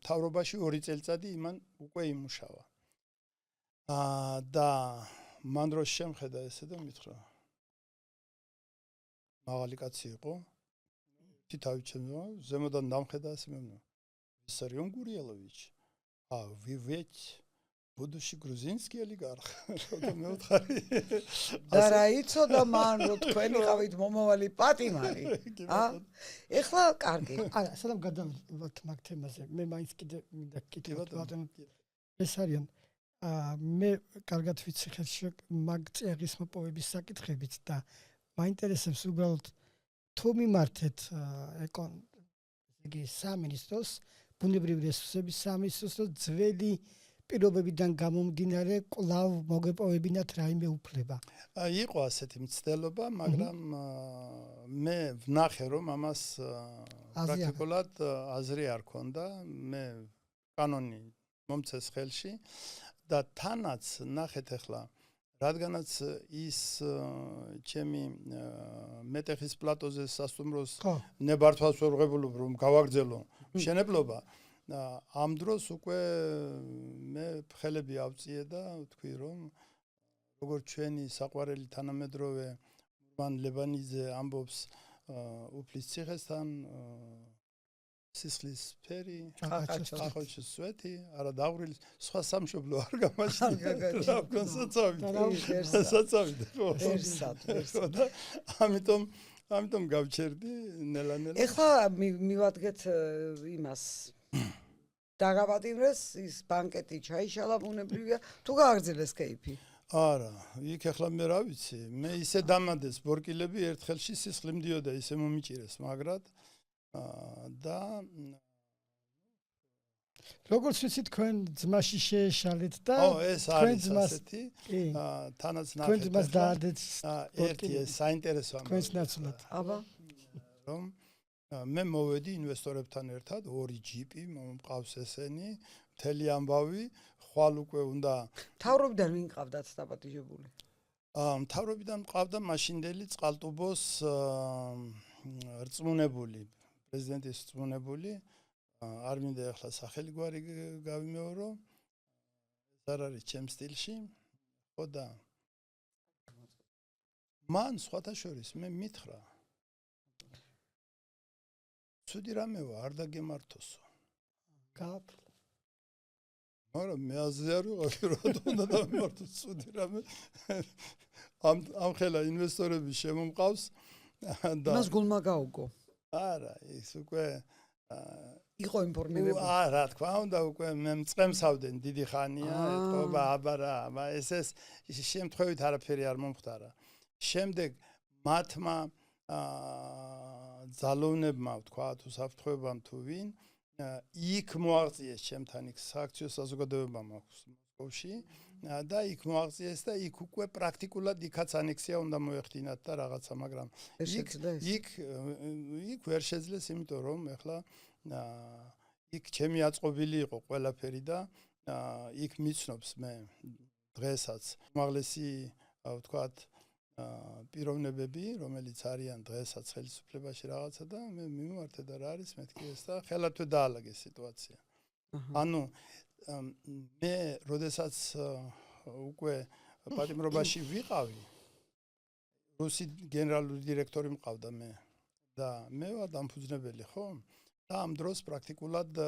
მთავრობაში 2 წელიწადი იმან უკვე იმუშავა. და მან დროს შემხედა ესე და მითხრა მაღალი კაცი იყო თავი ჩემო ზემოდან დამხედა ასე მე Виссарион Гурьелович вы ведь будущий грузинский олигарх მე ვთხარი
და რა იცოდა მან რომ თქვენი ხავით მომავალი პატიმარი ეხლა კარგი
არა სანამ გადავიდეთ მაგ თემაზე მე მაინც კიდე მინდა კითხოთ Виссарион მე კარგად ვიცი ხელში მაგ წიაღის მოპოვების საკითხებით და მაინტერესებს უბრალოდ თუ მიმართეთ იგი სამინისტროს ბუნებრივი რესურსების სამინისტროს და ძველი პირობებიდან გამომდინარე კვლავ მოგეპოვებინათ რაიმე უფლება.
იყო ასეთი მცდელობა, მაგრამ მე ვნახე რომ ამას პრაქტიკულად აზრი არ ქონდა, მე კანონი მომწეს ხელში და თანაც ნახეთ ახლა რადგანაც ის ჩემი მეტეხის პლატოზე სასტუმროს ნებართვას ვერ ვღებულობ რომ გავაგრძელო მშენებლობა ამ დროს უკვე მე ხელები ავწიე და ვთქვი რომ როგორც ჩვენი საყვარელი თანამედროვე მან ლებანიძე ამბობს უფლის ციხესთან სისხლის ფერი, ახალჩის სვეტი, არა დაღვრილი, სხვა სამშობლო არ გამაშლინა. რა კონსაცავით. ამიტომ გავჩერდი ნელა-ნელა.
ეხლა მივადგეთ იმას. დაგავატიმრეს ის ბანკეტი ჩაიშალა ბუნებრივია, თუ გააგრძელეს კეიფი.
არა, იქ ახლა მე რა ვიცი, მე ისე დამადეს ბორკილები ერთ ხელში სისხლი მდიოდა, ისე მომიჭირეს, მაგრად და
როგორც ვიცი თქვენ ძმაში შეეშალეთ და
ეს არის ასეთი თანაც ნახეთ
თქვენ ძმას დაადეთ
ერთი საინტერესო
თქვენს ნაცვლად
აბა
რომ მე მოვედი ინვესტორებთან ერთად 2 ჯიპი მომყავს ესენი მთელი ამბავი ხვალ უკვე უნდა
მთავრობიდან ვინ ყავდათ დაპატიჟებული
მთავრობიდან ყავდა მაშინდელი წყალტუბოს რწმუნებული პრეზიდენტის რწმუნებული არ მინდა ახლა სახელი გვარი გავიმეორო ეს არ არის ჩემ სტილში ხო და მან სხვათა შორის მე მითხრა ცუდი რამევა არ დაგემართოსო
გააფრთხილე
მაგრამ მე აზრი არ ვიყავი რომ უნდა დამემართოს ცუდი რამე ამ ხელა ინვესტორები შემომყავს და
მას გულმა გაუგო
არა ის უკვე
იყო ინფორმირებული
რა თქმა უნდა უკვე მე მწყემსავდნენ დიდი ხანია ეთქობა აბარა ეს შემთხვევით არაფერი არ მომხდარა შემდეგ მათმა ძალოვნებმა თქვა თუ საფრთხებამ თუ ვინ იქ მოაღწიეს ჩემთან იქ სააქციო საზოგადოება მაქვს მოსკოვში და იქ მოაღწიეს და იქ უკვე პრაქტიკულად იქაც ანექსია უნდა მოეხდინათ და რაღაცა მაგრამ იქ ვერ შეძლეს იმიტომ რომ ეხლა იქ ჩემი აწყობილი იყო ყველაფერი და იქ მიცნობს მე დღესაც უმაღლესი ვთქვათ პიროვნებები რომელიც არიან დღესაც ხელისუფლებაში რაღაცა და მე მიმართე და რა არის მეთქი ეს და ხელათვე დაალაგეს სიტუაცია ანუ მე როდესაც უკვე პატიმრობაში ვიყავი რუსი გენერალური დირექტორი მყავდა მე და მე ვარ დამფუძნებელი ხო და ამ დროს პრაქტიკულად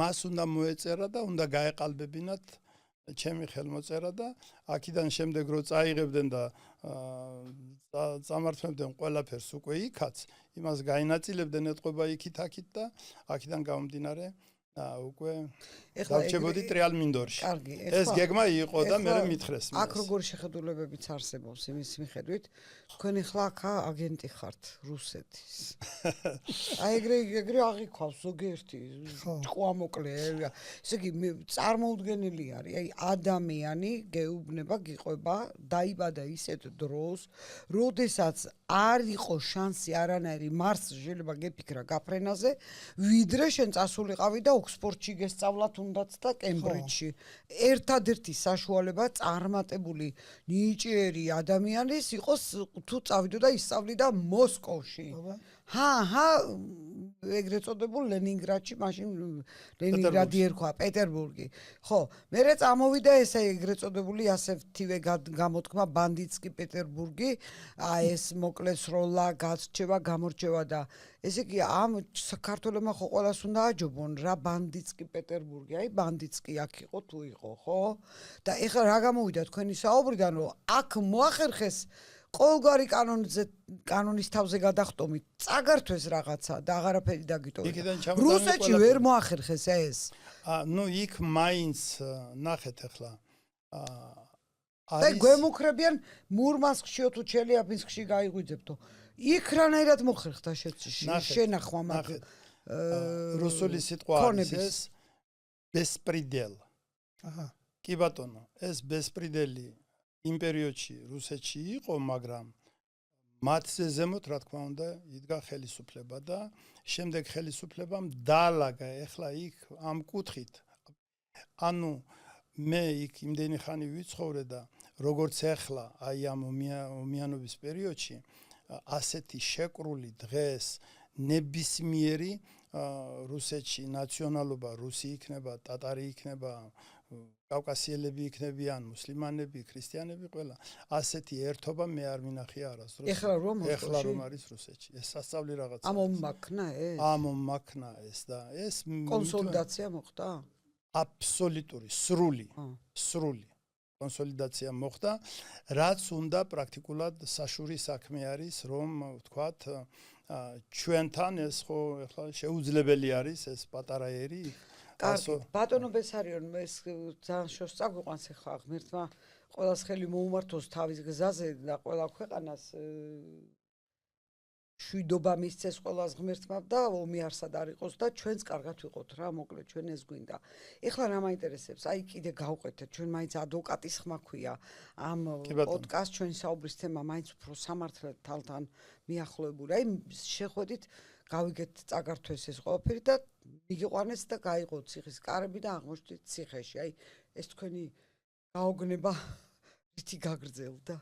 მას უნდა მოეწერა და უნდა გაეყალბებინათ ჩემი ხელმოწერა და აქედან შემდეგ რო წაიღებდნენ და წამართმევდნენ ყველაფერს უკვე იქაც იმას გაინაწილებდნენ ეთყობა იქით აქით და აქედან გამომდინარე უკვე დავჭებოდი ტრიალ მინდორში.
კარგი,
ეს გეგმა იყო და მე მითხრეს.
აქ როგორი შეხედულებებიც არსებობს იმის მიხედვით, თქვენ ახლა აქ აგენტი ხართ რუსეთის. აი ეგრე აღიქვავს ზოგიერთი ჭყუამოკლე. ესე იგი წარმოუდგენელი არის. აი ადამიანი გეუბნება, გიყვება, დაიბადა ისეთ დროს, როდესაც არ იყო შანსი არანაირი მარს შეიძლება გეფიქრა გაფრენაზე, ვიდრე შენ წასულიყავი და ოქსფორდში გესწავლათ უნდაც და კემბრიჯში. ერთადერთი საშუალება წარმატებული ნიჭიერი ადამიანის იყოს თუ წავიდოდა ისწავლიდა მოსკოვში. ეგრეთ წოდებულ ლენინგრადში, მაშინ ლენინგრადი ერქვა, პეტერბურგი. ხო, მერე წამოვიდა ესე ეგრეთ წოდებული ასეთივე გამოთქმა ბანდიტსკი პეტერბურგი, ეს მოკლეს როლა, გაცრჩება, გამორჩევა და ესე იგი ამ საქართველოსმა ხო ყველას უნდა აჯობონ რა ბანდიტსკი პეტერბურგი, აი ბანდიტსკი აქ იყო თუ იყო, ხო? და ეხლა რა გამოვიდა თქვენი საუბრიდან, რომ აქ მოახერხეს ყოველგვარი კანონის თავზე გადახტომით წაგართვეს რაღაცა და აღარაფერი დაგიტოვეთ. რუსეთში ვერ მოახერხეს ეს.
ნუ იქ მაინც ნახეთ ახლა.
და გვემუქრებიან მურმანსკშიო თუ ჩელიაბინსკში გაიღვიძებთო. იქ რანაირად მოხერხდა შენახვა მაგ
რუსული სიტყვა არის ეს ბესპრიდელ. კი ბატონო, ეს ბესპრიდელი იმ პერიოდში რუსეთში იყო, მაგრამ მათზე ზემოთ რა თქმა უნდა იდგა ხელისუფლება და შემდეგ ხელისუფლებამ დაალაგა ეხლა იქ ამ კუთხით. ანუ მე იქ იმდენი ხანი ვიცხოვრე და როგორც ეხლა აი ამ ომიანობის პერიოდში ასეთი შეკრული დღეს ნებისმიერი რუსეთში ნაციონალობა რუსი იქნება, ტატარი იქნება, კავკასიელები იქნებიან, მუსლიმანები, ქრისტიანები, ყველა ასეთი ერთობა მე არ მინახია არასდროს.
ეხლა
რომ არის რუსეთში. ეს სასწავლი რაღაცა.
ამ
მომაქნა ეს და ეს
კონსოლიდაცია მოხდა?
აბსოლუტური, სრული კონსოლიდაცია მოხდა, რაც უნდა პრაქტიკულად საშური საქმე არის, რომ ვთქვათ, ჩვენთან ეს ხო ეხლა შეუძლებელი არის ეს პატარა ერი.
კარგი, ბატონო ბესარიონ, ეს ძალიან შორს წაგვიყვანს ახლა ღმერთმა ყველას ხელი მოუმართოს თავის გზაზე და ყველა ქვეყანას შვიდობა მისცეს ყველას ღმერთმა და ომი არსად არ იყოს და ჩვენც კარგად ვიყოთ რა, მოკლედ ჩვენ ეს გვინდა. ეხლა რა მაინტერესებს? აი კიდე გავყვეთეთ, ჩვენ მაინც ადვოკატის ხმა ქვია ამ პოდკასტ ჩვენი საუბრის თემა მაინც უფრო სამართლად თალთან მიახლოებული. აი შეხვედით გავიგეთ წაგართვეს ეს ყველაფერი და მიგიყვანეს და გაიღოთ ციხის კარები და აღმოჩნდით ციხეში. აი ეს თქვენი გაოგნება რითი გაგრძელდა?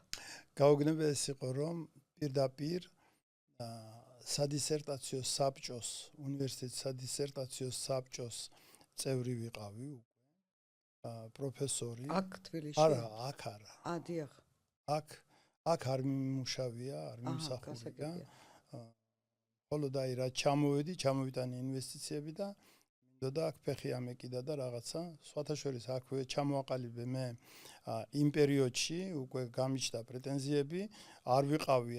გაოგნება ეს იყო, რომ პირდაპირ სადისერტაციო საბჭოს, უნივერსიტეტის სადისერტაციო საბჭოს წევრი ვიყავი უკვე. პროფესორი.
აქ თბილისში?
არა, აქ არა.
დიახ.
აქ არ მიმუშავია, არ მიმსახურია. ხოლო და აი რა ჩამოვიტანი ინვესტიციები და მინდოდა აქ ფეხი ამეკიდა და რაღაცა სხვათა შორის აქვე ჩამოაყალიბე მე იმ პერიოდში უკვე გამიჩნდა პრეტენზიები არ ვიყავი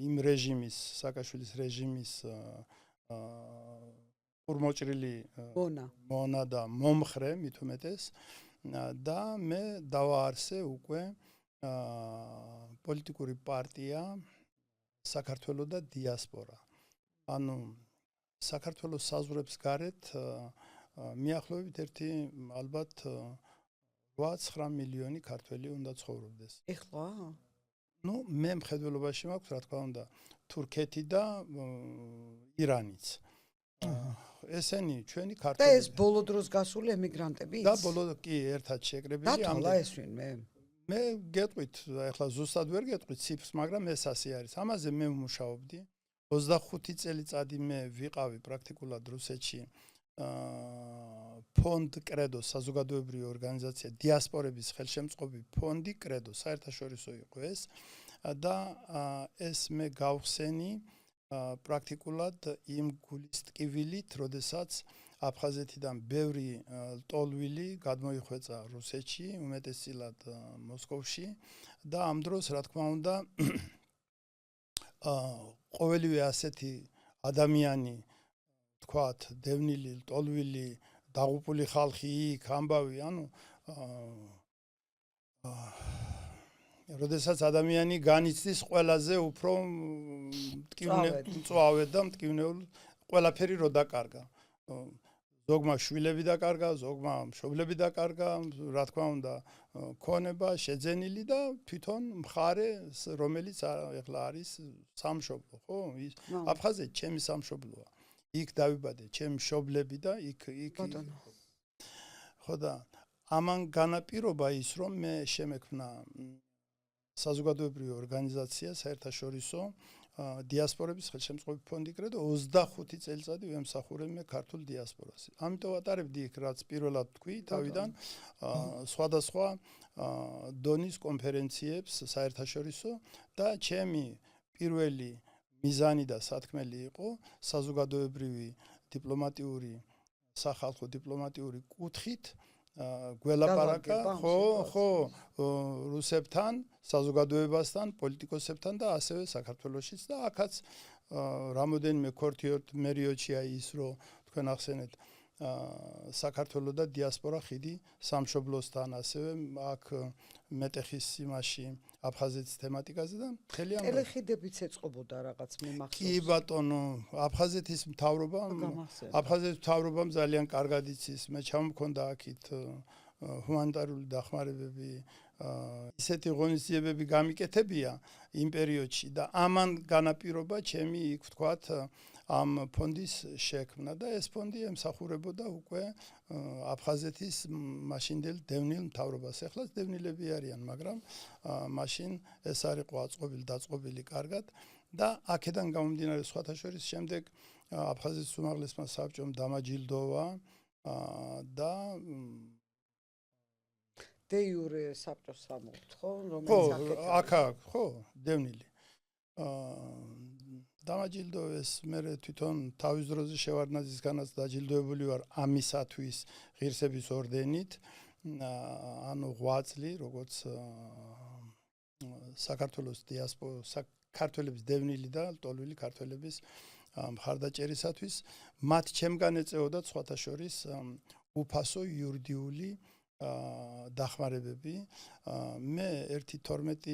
იმ რეჟიმის საკაშვილის რეჟიმის ურმოჭრილი მონა და მომხრე მით უმეტეს და მე დავაარსე უკვე პოლიტიკური პარტია საქართველოს და დიასპორა. ანუ საქართველოს საზღვრებს გარეთ მიახლოებით ერთი ალბათ 8-9 მილიონი ქართველი უნდა ცხოვრობდეს.
ეხლა?
ნუ მე მხედველობაში მაქვს რა თქმა უნდა თურქეთი და ირანიც. ესენი ჩვენი ქართველი.
და ეს ბოლო დროს გასული ემიგრანტები?
და ბოლო კი ერთად შეკრებილი
ამდა ეს ვინ
მე გეტყვით ახლა ზუსტად ვერ გეტყვით ციფრს, მაგრამ ეს ასე არის. ამაზე მე ვმუშაობდი. 25 წელიწადი მე ვიყავი პრაქტიკულად რუსეთში ფონდ კრედო საზოგადოებრივი ორგანიზაცია დიასპორების ხელშემწყობი ფონდი კრედო საერთაშორისო იყო ეს და ეს მე გავხსენი პრაქტიკულად იმ გულის ტკივილით, როდესაც აფხაზეთიდან ბევრი ლტოლვილი გადმოიხვეწა რუსეთში, უმეტესწილად მოსკოვში და ამ დროს რა თქმა უნდა ყოველივე ასეთი ადამიანი თქვათ დევნილი, ლტოლვილი დაღუპული ხალხი იქ ამბავი, ანუ როდესაც ადამიანი განიცდის ყველაზე უფრო მწვავე და მტკივნეულ ყველაფერი რო დაკარგა. ზოგმა შვილები დაკარგა, ზოგმა მშობლები დაკარგა, რა თქმა უნდა, ქონება, შეძენილი და თვითონ მხარე, რომელიც ეხლა არის სამშობლო, ხო? ის აფხაზეთი ჩემი სამშობლოა. იქ დავიბადე, ჩემი მშობლები და იქ ხო და ამან განაპირობა ის, რომ მე შემექმნა საზოგადოებრივი ორგანიზაცია საერთაშორისო დიასპორების ხელშემწყობი ფონდი კრედო 25 წელიწადი ვემსახურე მე ქართულ დიასპორას. ამიტომ ატარებდი იქ რაც პირველად თქვი თავიდან სხვადასხვა დონის კონფერენციებს საერთაშორისო და ჩემი პირველი მიზანი და სათქმელი იყო საზოგადოებრივი დიპლომატიური სახალხო დიპლომატიური კუთხით გველაპარაკა ხო რუსებთან, საზოგადოებასთან, პოლიტიკოსებთან და ასევე საქართველოშიც და აქაც რამოდენიმე მერიოდშია ის რომ თქვენ ახსენეთ საქართველოს და დიასპორა ხიდი სამშობლოსთან ასევე აქ მეტეხის იმაში აფხაზეთის თემატიკაზე და მთელი ამ
ტელეხიდებიც ეწყობოდა რაღაც მიმახსოვს.
კი ბატონო, აფხაზეთის მთავრობამ ძალიან კარგად იცის, მე ჩამომქონდა აქით ჰუმანიტარული დახმარებები, ისეთი ღონისძიებები გამიკეთებია იმ პერიოდში და ამან განაპირობა ჩემი იქ ვთქვათ ამ ფონდის შექმნა და ეს ფონდი ემსახურებოდა უკვე აფხაზეთის მაშინდელ დევნილ მთავრობას. ეხლაც დევნილები არიან, მაგრამ მაშინ ეს არ იყო დაწყობილი კარგად და აქედან გამომდინარე სხვათა შორის შემდეგ აფხაზეთის უმაღლესმა საბჭომ დამაჯილდოვა და
დე იურე საბჭოს სამართლ, ხო?
რომელიც აქ ხო, დევნილი. დამაჯილდოვეს მე თვითონ თავის დროზე შევარდნაძისგანაც დაჯილდოებული ვარ ამისათვის ღირსების ორდენით, ანუ 8 წელი, როგორც საქართველოს საქართველების დევნილი და ლტოლვილი ქართველების მხარდაჭერისათვის მათ ჩემგან ეწეოდათ სხვათა შორის უფასო იურიდიული დახმარებები. მე 1-12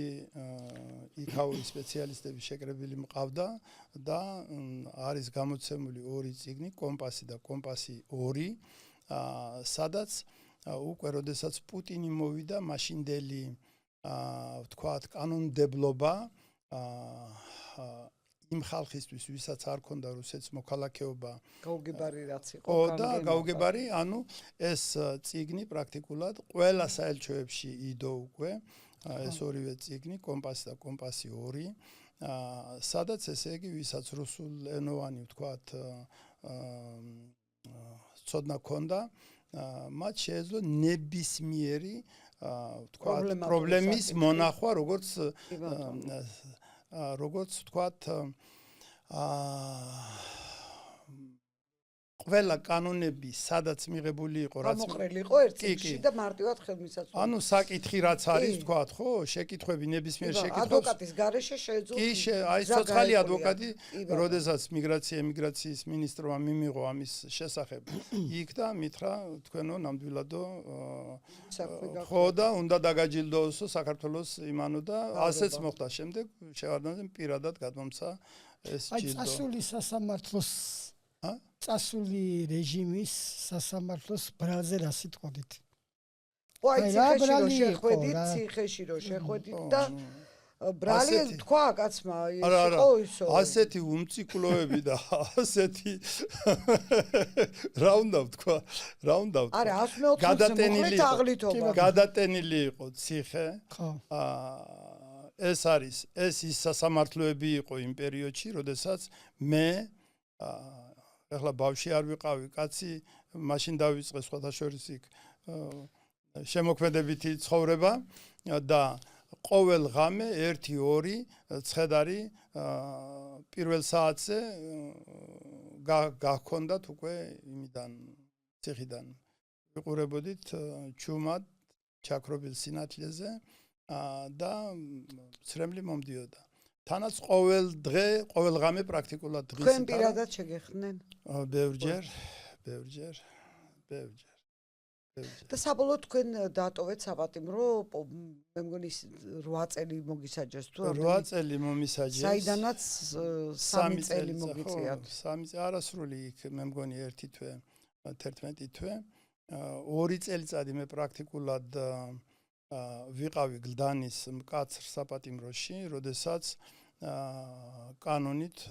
იქაური სპეციალისტები შეკრებილი მყავდა და არის გამოცემული 2 წიგნი, კომპასი და კომპასი 2, სადაც უკვე როდესაც პუტინი მოვიდა მაშინდელი ვთქვათ კანონმდებლობა იმ ხალხისთვის, ვისაც არ ქონდა რუსეთის მოქალაქეობა,
გაუგებარი რაც იყო,
გაუგებარი, ანუ ეს წიგნი პრაქტიკულად ყველა საელჩოებში იდო უკვე, ეს ორივე წიგნი, კომპასი და კომპასი 2, სადაც ესე იგი, ვისაც რუსულენოვანი ვთქვათ ცოდნა ქონდა, მათ შეეძლო ნებისმიერი ვთქვათ პრობლემის მონახვა, როგორც ვთქვათ ყველა კანონები სადაც მიღებული იყო რაც
გამოყრილი იყო ერთ წიგნში და მარტივად ხელმისაწვდომი.
ანუ საკითხი რაც არის ვთქვათ ხო შეკითხვები ნებისმიერ შეკითხვას
ადვოკატის garaშე შეეძლო
კი აი სოციალური ადვოკატი როდესაც მიგრაცია ემიგრაციის მინისტრმა მიმიღო ამის შესახებ იქ და მითხრა თქვენო ნამდვილადო ხო და უნდა დაგაჯილდოოსო საქართველოს იმანო და ასეც მოხდა შემდეგ შევარდნაძემ პირადად გადმომცა ეს ჯილდო
აი წასული სასამართლოს წასული რეჟიმის სასამართლოს ბრალზე რა სიტყვით?
აი ციხეში რო შეხვედით და ბრალი თქვა კაცმა იყო ისო.
ასეთი უმციკლოები და ასეთი რა უნდა ვთქვა?
არა 180
გადატენილი იყო ციხე. ეს არის ეს ის სასამართლოები იყო იმ პერიოდში, როდესაც მე ეხლა ბავში არ ვიყავი, კაცი მაშინ დავიწყე სხვათა შორის იქ შემოქმედებითი ცხოვრება და ყოველ ღამე 1-2 ცხედარი პირველ საათზე გაგქონდათ უკვე იმიდან ციხიდან ვიყურებოდით ჩუმად ჩაქრობილ სინათლეზე და ცრემლი მომდიოდა. თანაც ყოველ დღე, ყოველ ღამე პრაქტიკულად დღის
თქვენ პირადად შეგეხდნენ?
ბევრჯერ ბევრჯერ.
და საბოლოოდ თქვენ დაატოვეთ საპატიმრო, მე მგონი 8 წელი მოგისაჯეს თუ
8 წელი მომისაჯეს.
საიდანაც 3 წელი მოგიწიათ.
3 წელი არასრული იქ მე მგონი 1 თვე, 11 თვე. 2 წელიწადი მე პრაქტიკულად ვიყავი გლდანის მკაცრ საპატიმროში, როდესაც კანონით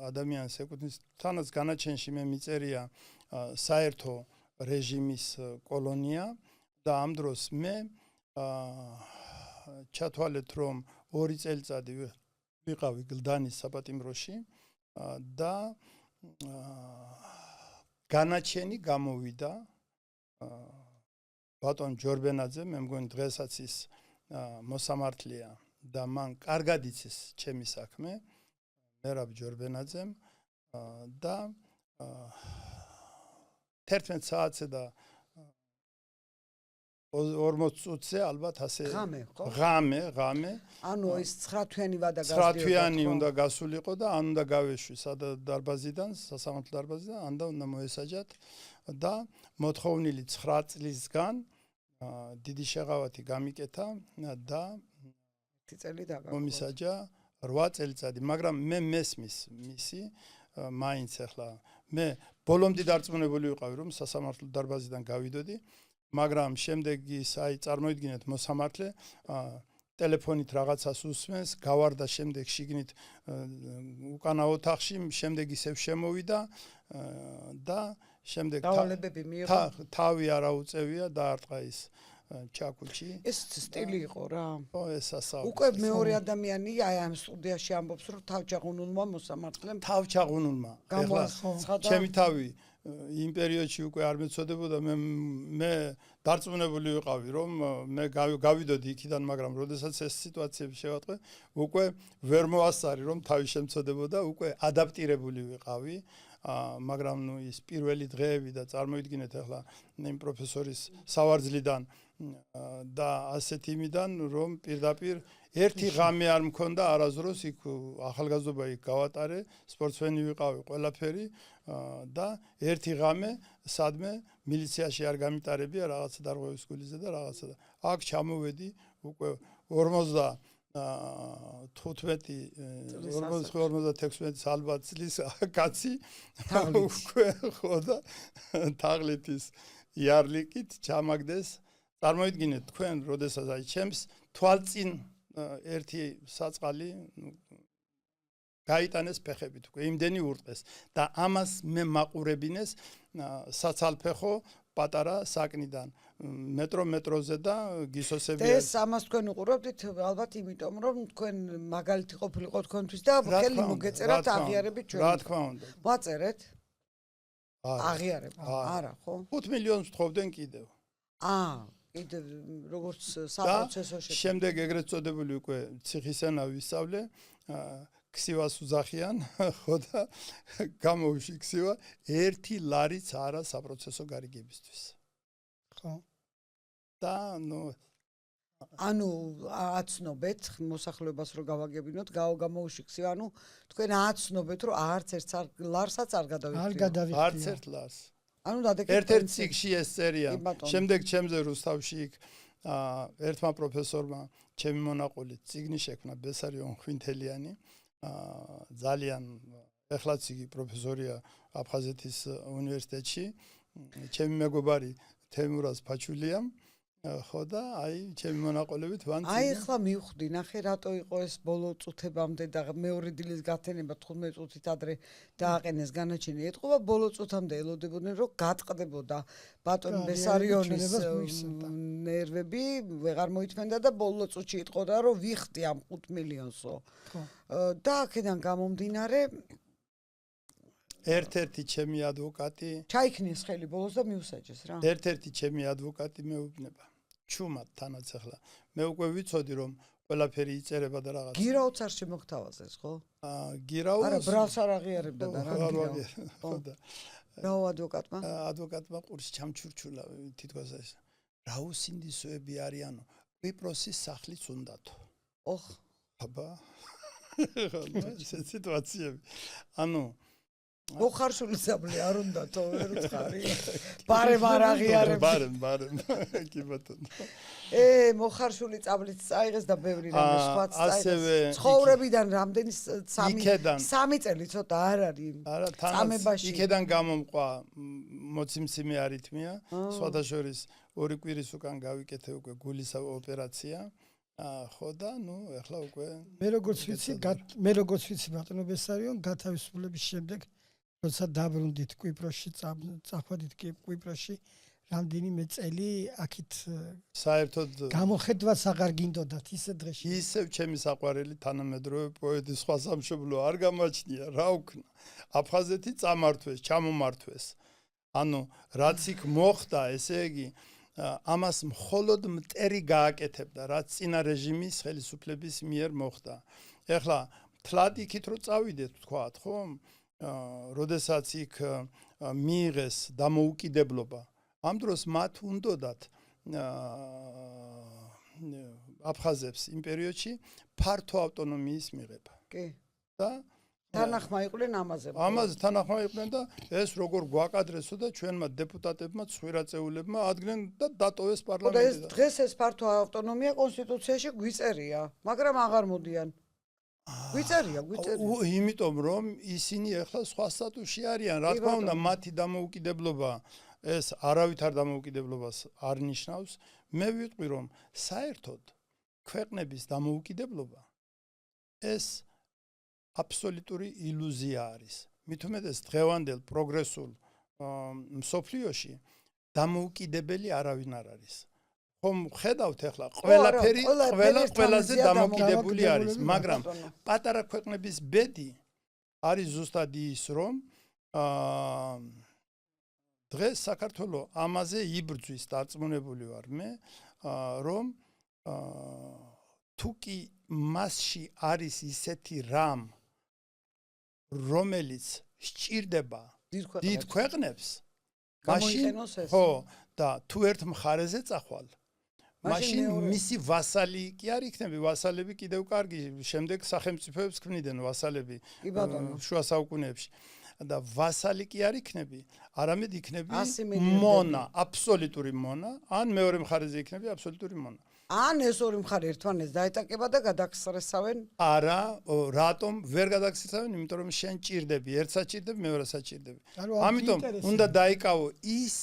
ადამიანს ეკუთვნის თანაც განაჩენში მე მიწერია საერთო რეჟიმის კოლონია და ამ დროს მე ჩათვალეთ რომ 2 წელიწადი ვიყავი გლდანის საპატიმროში და განაჩენი გამოვიდა ბატონ ჯორბენაძე მე მგონი დღესაც ის მოსამართლეა და მან კარგად იცის ჩემი საქმე მერაბ ჯორბენაძემ და 11 საათზე და 40 წუთზე ალბათ ასე ღამე
ანუ ის 9 თვიანი ვადა
გასულიყო 9 თვიანი უნდა გასულიყო და ან უნდა გავეშვი დარბაზიდან სასამართლო დარბაზიდან ან უნდა მოესაჯათ და მოთხოვნილი 9 წლისგან დიდი შეღავათი გამიკეთა და
1 წელი დაგაგო
მომისაჯა 8 წელიწადი მაგრამ მე მესმის მისი მაინც ახლა მე ბოლომდე დარწმუნებული ვიყავი რომ სასამართლო დარბაზიდან გავიდოდი მაგრამ შემდეგ ის აი წარმოიდგინეთ მოსამართლე ტელეფონით რაღაცას უსმენს გავარდა შემდეგ შიგნით უკანა ოთახში შემდეგ ისევ შემოვიდა და შემდეგ თავი არა უწევია დაარტყა ის ჩაკუჩი
ეს სტილი იყო რა
ეს ასაუბრი
უკვე მეორე ადამიანი აი ამ სტუდიაში ამბობს რომ თავჩაღუნულმა მოსამართლემ
ჩემი თავი იმ პერიოდში უკვე არ მეცოდებოდა მე დარწმუნებული ვიყავი რომ მე გავიდოდი იქიდან მაგრამ როდესაც ეს სიტუაციები შევატყვე უკვე ვერ მოასწარი რომ თავი შემცოდებოდა უკვე ადაპტირებული ვიყავი მაგრამ ნუ ის პირველი დღეები და წარმოიდგინეთ ახლა იმ პროფესორის სავარძლიდან და ასეთ იმიდან რომ პირდაპირ ერთი ღამე არ მქონდა არასდროს იქ ახალგაზრდობა იქ გავატარე სპორტსმენი ვიყავი ყველაფერი და ერთი ღამე სადმე მილიციაში არ გამიტარებია რაღაცა დარღვევის გულიზე და რაღაცა აქ ჩამოვედი უკვე 56 ალბათ წლის კაცი უკვე ხოდა თაღლითის იარლიკით ჩამაგდეს წარმოიდგინეთ თქვენ როდესაც აი ჩემს თვალწინ ერთი საწყალი გაიტანეს ფეხებით უკვე იმდენი ურტყეს და ამას მე მაყურებინეს საცალფეხო პატარა საკნიდან მეტროზე და გისოსები
ეს ამას თქვენ უყურებდით ალბათ იმიტომ რომ თქვენ მაგალითი ყოფილიყო თქვენთვის და ხელი მოგეწერათ აღიარებით ჩვენ
რა თქმა უნდა
ვაწერეთ აღიარებ არა ხო
5 მილიონს თხოვდნენ კიდევ
კიდევ როგორც საპროცესოში
შემდეგ ეგრეთ წოდებული უკვე ციხისენა ვისწავლე ქსივას უძახიან ხო და გამოვში ქსივა 1 ლარიც არა საპროცესო გარიგებისთვის ხო და
ანუ აცნობეთ მოსახლეობას რო გავაგებინოთ გამოვში ქსივა ანუ თქვენ აცნობეთ რომ არც ერთ ლარსაც არ გადავიხდით
არც ერთ ლარს
ანუ დადეკეთ
ერთ-ერთ ციგში ეს წერია შემდეგ ჩემზე რუსთავში იქ ერთმა პროფესორმა ჩემი მონაყოლით ციგნი შექმნა ბესარიონ ხვინთელიანი ძალიან ეხლაც იგი პროფესორია აფხაზეთის უნივერსიტეტში ჩემი მეგობარი თემურაზ ფაჩულია ხო და აი ჩემი მონაყოლებით ვანცი
აი ახლა მივხვდი ნახე რატო იყო ეს ბოლო წუთებამდე და მეორე დილის გათენება 15 წუთით ადრე დააყენეს განაჩენი ეთყობა ბოლო წუთამდე ელოდებოდნენ რომ გატყდებოდა ბატონ ბესარიონის ნერვები ვეღარ მოითმენდა და ბოლო წუთში იტყოდა რომ ვიხდი ამ 5 მილიონსო და აქედან გამომდინარე
ერთ-ერთი ჩემი ადვოკატი
ჩაიქნეს ხელი ბოლოს და მიუსაჯეს რა
ერთ-ერთი ჩემი ადვოკატი მეუბნება ჩუმად თანაც ახლა მე უკვე ვიცოდი რომ ყველაფერი იწერება და რაღაც
გირაუც არ შემოგთავაზეს ხო
გირაუს
არა ბრალს არ აღიარებდა და რა
ხო და
რა
ადვოკატმა ყურს ჩამჩურჩულა თითქოს ეს რაუსინდისოები არიანო კვიპროსის სახლიც უნდათო
ოხ
აბა სიტუაციები ანუ
მოხარშული სამლი არ უნდა თო ვერ ხარი ბარემ არ აღიარებ
ბარემ კი ბატონო
მოხარშული წაბლიც წაიღეს და ბევრი რამე სხვაც წაიღეს ცხოვრებიდან რამდენი სამი წელი ცოტა არ არის წამებაში
იქედან გამომყვა მოციმციმე არითმია სხვადასხვის ორი კვირის უკან გავიკეთე უკვე გულის ოპერაცია ხო და ნუ ეხლა უკვე
მე როგორც ვიცი ბატონო ბესარიონ გათავისუფლების შემდეგ როცა დაბრუნდით კვიპროსში წახვედით კვიპროსში რამდენიმე წელი აქეთ
საერთოდ
გამოხედვაც აღარ გინდოდათ ისე დღეში
ისევ ჩემი საყვარელი თანამედროვე პოეტი სხვა სამშობლო არ გამაჩნია რა ვქნა აფხაზეთი წამართვეს ჩამომართვეს ანუ რაც იქ მოხდა ესე იგი ამას მხოლოდ მტერი გააკეთებდა რაც წინა რეჟიმის ხელისუფლების მიერ მოხდა ეხლა თლად იქით რო წავიდეთ თქვათ ხო როდესაც იქ მიიღეს დამოუკიდებლობა ამ დროს მათ უნდათ აფხაზებს იმ პერიოდში ფართო ავტონომიის მიღება
კი
და
თანახმა იყვნენ ამაზე
თანახმა იყვნენ და ეს როგორ გვაკადრესო და ჩვენმა დეპუტატებმა ცხვირაწეულებმა ადგნენ და დატოვეს პარლამენტი
და დღეს ეს ფართო ავტონომია კონსტიტუციაში გვიწერია მაგრამ აღარ მოდიან გვიწერია
იმიტომ რომ ისინი ახლა სხვა სტატუსში არიან რა თქმა უნდა მათი დამოუკიდებლობა ეს არავითარ დამოუკიდებლობას არ ნიშნავს მე ვიტყვი რომ საერთოდ ქვეყნების დამოუკიდებლობა ეს აბსოლუტური ილუზია არის მით უმეტეს დღევანდელ პროგრესულ მსოფლიოში დამოუკიდებელი არავინ არ არის ხომ ხედავთ ახლა ყველაფერი ყველაზე დამოუკიდებელი არის მაგრამ პატარა ქვეყნების ბედი არის ზუსტად ის რომ დღეს საქართველოს ამაზე იბრძვის დარწმუნებული ვარ მე რომ თუკი მასში არის ისეთი რამ რომელიც სჭირდება დიდ ქვეყნებს მაშინ ხო და თუ ერთ მხარეზე წახვალ მაშინ მისი ვასალი კი არ იქნები ვასალები კიდევ კარგი შემდეგ სახელმწიფოებს ქმნიდნენ ვასალები შუა საუკუნეებში და ვასალი კი არ იქნები არამედ იქნები მონა აბსოლუტური მონა ან მეორე მხარეზე იქნები აბსოლუტური მონა
ან ეს ორი მხარე ერთმანეთს დაეტაკება და გადაქსრესავენ
არა რატომ ვერ გადაქსრესავენ იმიტომ რომ შენ ჭირდები ერთსაც ჭირდები მეორესაც ჭირდები ამიტომ უნდა დაიკავო ის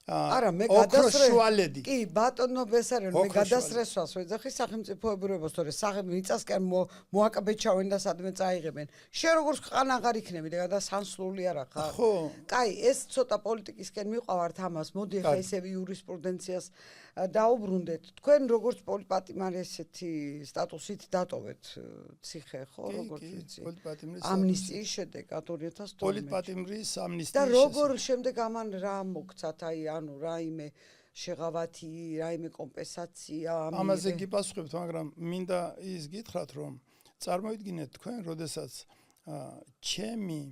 არა მე გადასრე კი ბატონო ბესარიონ მე გადასრესვას ვეძახი სახელმწიფოებრიობას თორე სახელმწიფო მოაკაბეჩავენ და სადმე წაიღებენ შენ როგორც ყან აღარ იქნები და გადასანსლული არა ხარ
ხო
კაი ეს ცოტა პოლიტიკისკენ მივყავართ ამას მოდი ხა ისევ იურისპრუდენციას დაუბრუნდეთ თქვენ როგორც პოლიტპატიმარი ესეთი სტატუსით დატოვეთ ციხე ხო როგორც ვიცი ამნისტიის შედეგად 2012
პოლიტპატიმრის ამნისტიის
და როგორ შემდეგ ამან რა მოგცათ აი ანუ რაიმე შეღავათი რაიმე კომპენსაცია
ამაზე გიპასუხებთ მაგრამ მინდა ის გითხრათ რომ წარმოიდგინეთ თქვენ როდესაც ჩემი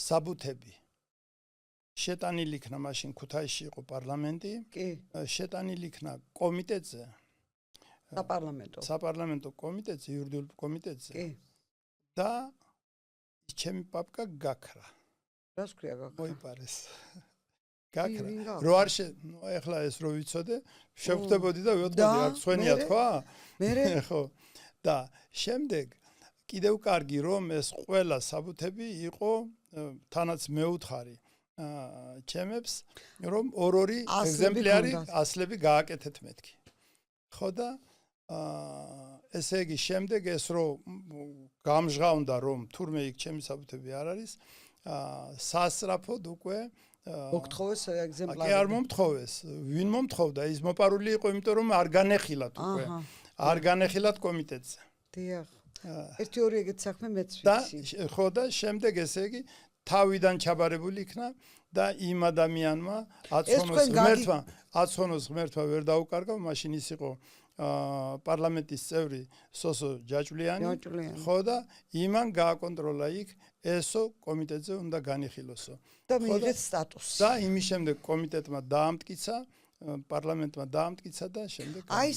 საბუთები შეტანილი იქნა მაშინ ქუთაისში იყო პარლამენტი
კი
შეტანილი იქნა კომიტეტზე
საპარლამენტო
კომიტეტზე იურიდიულ კომიტეტზე
კი
და ჩემი პაპკა გაქრა
რას ქვია გაქრა
მოიპარეს გაქრა რო არ ეხლა ეს რო ვიცოდე შევხვდებოდი და ვიოდები არ ხვენია თქვა
მე
ხო და შემდეგ კიდევ კარგი რომ ეს ყველა საბუთები იყო თანაც მეუთხარი ჩემებს რომ ორ-ორი ეგზემპლარი ასლები გააკეთეთ მეთქი ხო და ესე იგი შემდეგ ეს რო გამჟღავნდა რომ თურმე იქ ჩემი საბუთები არ არის სასწრაფოდ უკვე
მოგთხოვეს ეგზემპლარი
კი არ მომთხოვეს ვინ მომთხოვდა ის მოპარული იყო იმიტომ რომ არ განეხილათ უკვე არ განეხილათ კომიტეტზე
დიახ ერთი-ორი ეგეთ საქმე მეც
ვიცი ხო და შემდეგ ესე იგი თავიდან ჩაბარებული იქნა და იმ ადამიანმა აცონოს ღმერთმა ვერ დაუკარგა მაშინ ის იყო პარლამენტის წევრი სოსო ჯაჭვლიანი ხო და იმან გააკონტროლა იქ ესო კომიტეტზე უნდა განიხილოსო
და მიიღეს სტატუსი
და იმის შემდეგ კომიტეტმა დაამტკიცა პარლამენტმა დაამტკიცა და შემდეგ
აი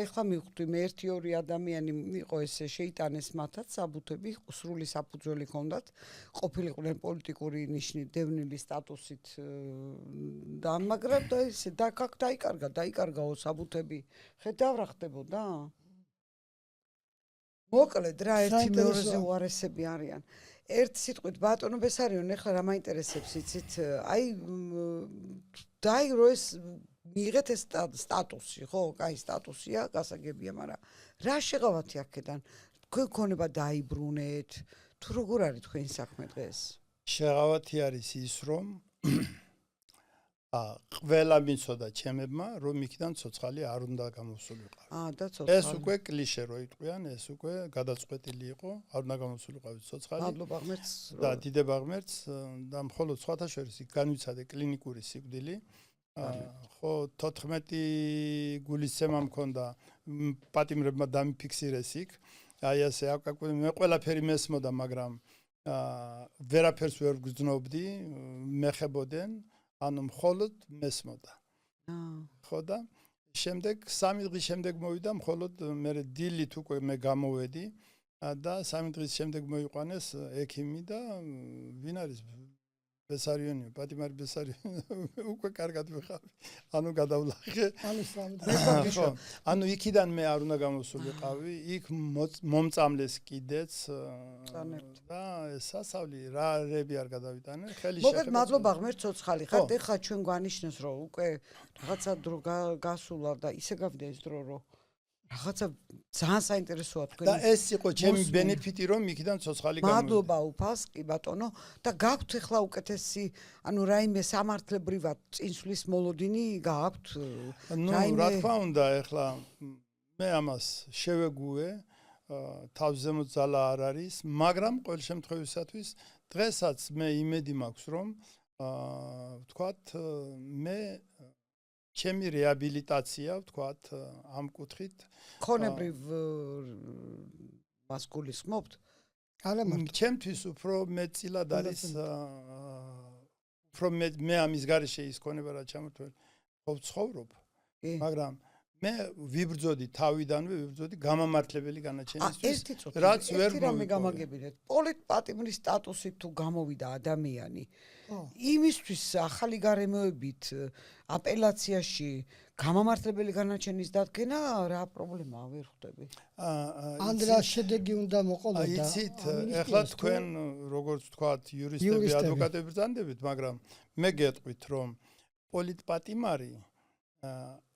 ეხლა მივხვდი მე 1-2 ადამიანი იყო ესე შეიტანეს მათაც საბუთები სრული საფუძველი ჰქონდათ ყოფილიყვნენ პოლიტიკური ნიშნით დევნილი სტატუსით და მაგრამ და ესე დაიკარგაო საბუთები ხედავ რა ხდებოდა მოკლედ რა ერთი მეორეზე უარესები არიან ერთ სიტყვით ბატონო ბესარიონ ეხლა რა მაინტერესებს იცით აი დაიგრო ეს მიიღეთ ეს სტატუსი ხო კაი სტატუსია გასაგებია მაგრამ რა შეღავათი აქედან თქვენ ქონება დაიბრუნეთ თუ როგორ არის თქვენი საქმე დღეს
შეღავათი არის ის რომ ყველა მიცოდა ჩემებმა რომ იქიდან ცოცხალი არ უნდა გამოსულიყო
და ცოცხალი
ეს უკვე კლიშე რო იტყვიან ეს უკვე გადაწყვეტილი იყო არ უნდა გამოსულიყო ცოცხალი
მადლობა ღმერთს
და დიდება ღმერთს და მხოლოდ სხვათა შორის განვიცადე კლინიკური სიკვდილი ხო 14 გულისცემა მქონდა პატიმრებმა დამიფიქსირეს იქ აი ასე მე ყველაფერი მესმოდა მაგრამ ვერაფერს ვერ გძნობდი მეხებოდნენ ანუ მხოლოდ მესმოდა ხო და შემდეგ 3 დღის შემდეგ მოვიდა მხოლოდ მე დილით უკვე მე გამოვედი და 3 დღის შემდეგ მოიყვანეს ექიმი და ვინ არის ბესარიონი პატიმარი ბესარიონი უკვე კარგად ვიხავი ანუ გადავლახე ანუ იქიდან მე არ უნდა გამოსულიყავი იქ მომწამლეს კიდეც და სასავლი რა რები არ გადავიტანე ხელი
შეხება მოგეთ მადლობა ღმერთ ცოცხალი ხართ ეხლა ჩვენ გვანიშნეს რომ უკვე რაღაცა დრო გასულა და ისე გავიდა ეს დრო რომ რაღაცა ძალიან საინტერესოა თქვენი
და ეს იყო ჩემი ბენეფიტი რომ იქიდან ცოცხალი გამოვიდა
მადლობა უფალს კი ბატონო და გაქვთ ახლა უკეთესი ანუ რაიმე სამართლებრივად წინსვლის მოლოდინი გაქვთ
რა თქმა უნდა ახლა მე ამას შევეგუე თავზე მოძალა არ არის მაგრამ ყოველ შემთხვევისათვის დღესაც მე იმედი მაქვს რომ ვთქვათ მე ჩემი რეაბილიტაცია ვთქვათ ამ კუთხით
ქონებრივ მასკულისმობთ
არა
ჩემთვის უფრო მეტწილად არის უფრო მე ამის გარეშე ის ქონება რა ჩამოთვლი ხო ცხოვრობ მაგრამ მე ვიბრძოდი თავიდანვე ვიბრძოდი გამამართლებელი განაჩენისთვის რაც ვერ
გამაგებინეთ პოლიტპატიმრის სტატუსით თუ გამოვიდა ადამიანი იმისთვის ახალი გარემოებით აპელაციაში გამამართლებელი განაჩენის დადგენა რა პრობლემაა ვერ ხვდები
ანდრა შედეგი უნდა მოყოლოდა
იცით ეხლა თქვენ როგორც ვთქვათ იურისტები ადვოკატები ბრძანდებით მაგრამ მე გეტყვით რომ პოლიტპატიმარი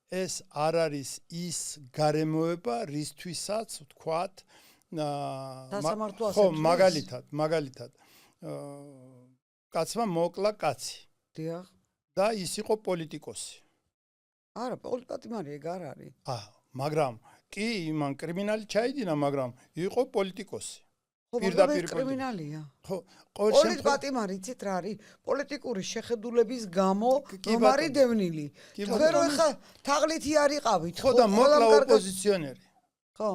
ეს არ არის ის გარემოება რისთვისაც ვთქვათ ხო მაგალითად კაცმა მოკლა კაცი
დიახ
და ის იყო პოლიტიკოსი
არა პოლიტპატიმარი ეგ არ არის
მაგრამ კი იმან კრიმინალი ჩაიდინა მაგრამ იყო პოლიტიკოსი
პირდაპირ კრიმინალია
ხო
პოლიტპატიმარი იცით რა არის პოლიტიკური შეხედულების გამო რომარი დევნილი თქვენ რო ხა თაღლითი არიყავით
ხო და მოკლა ოპოზიციონერი
ხო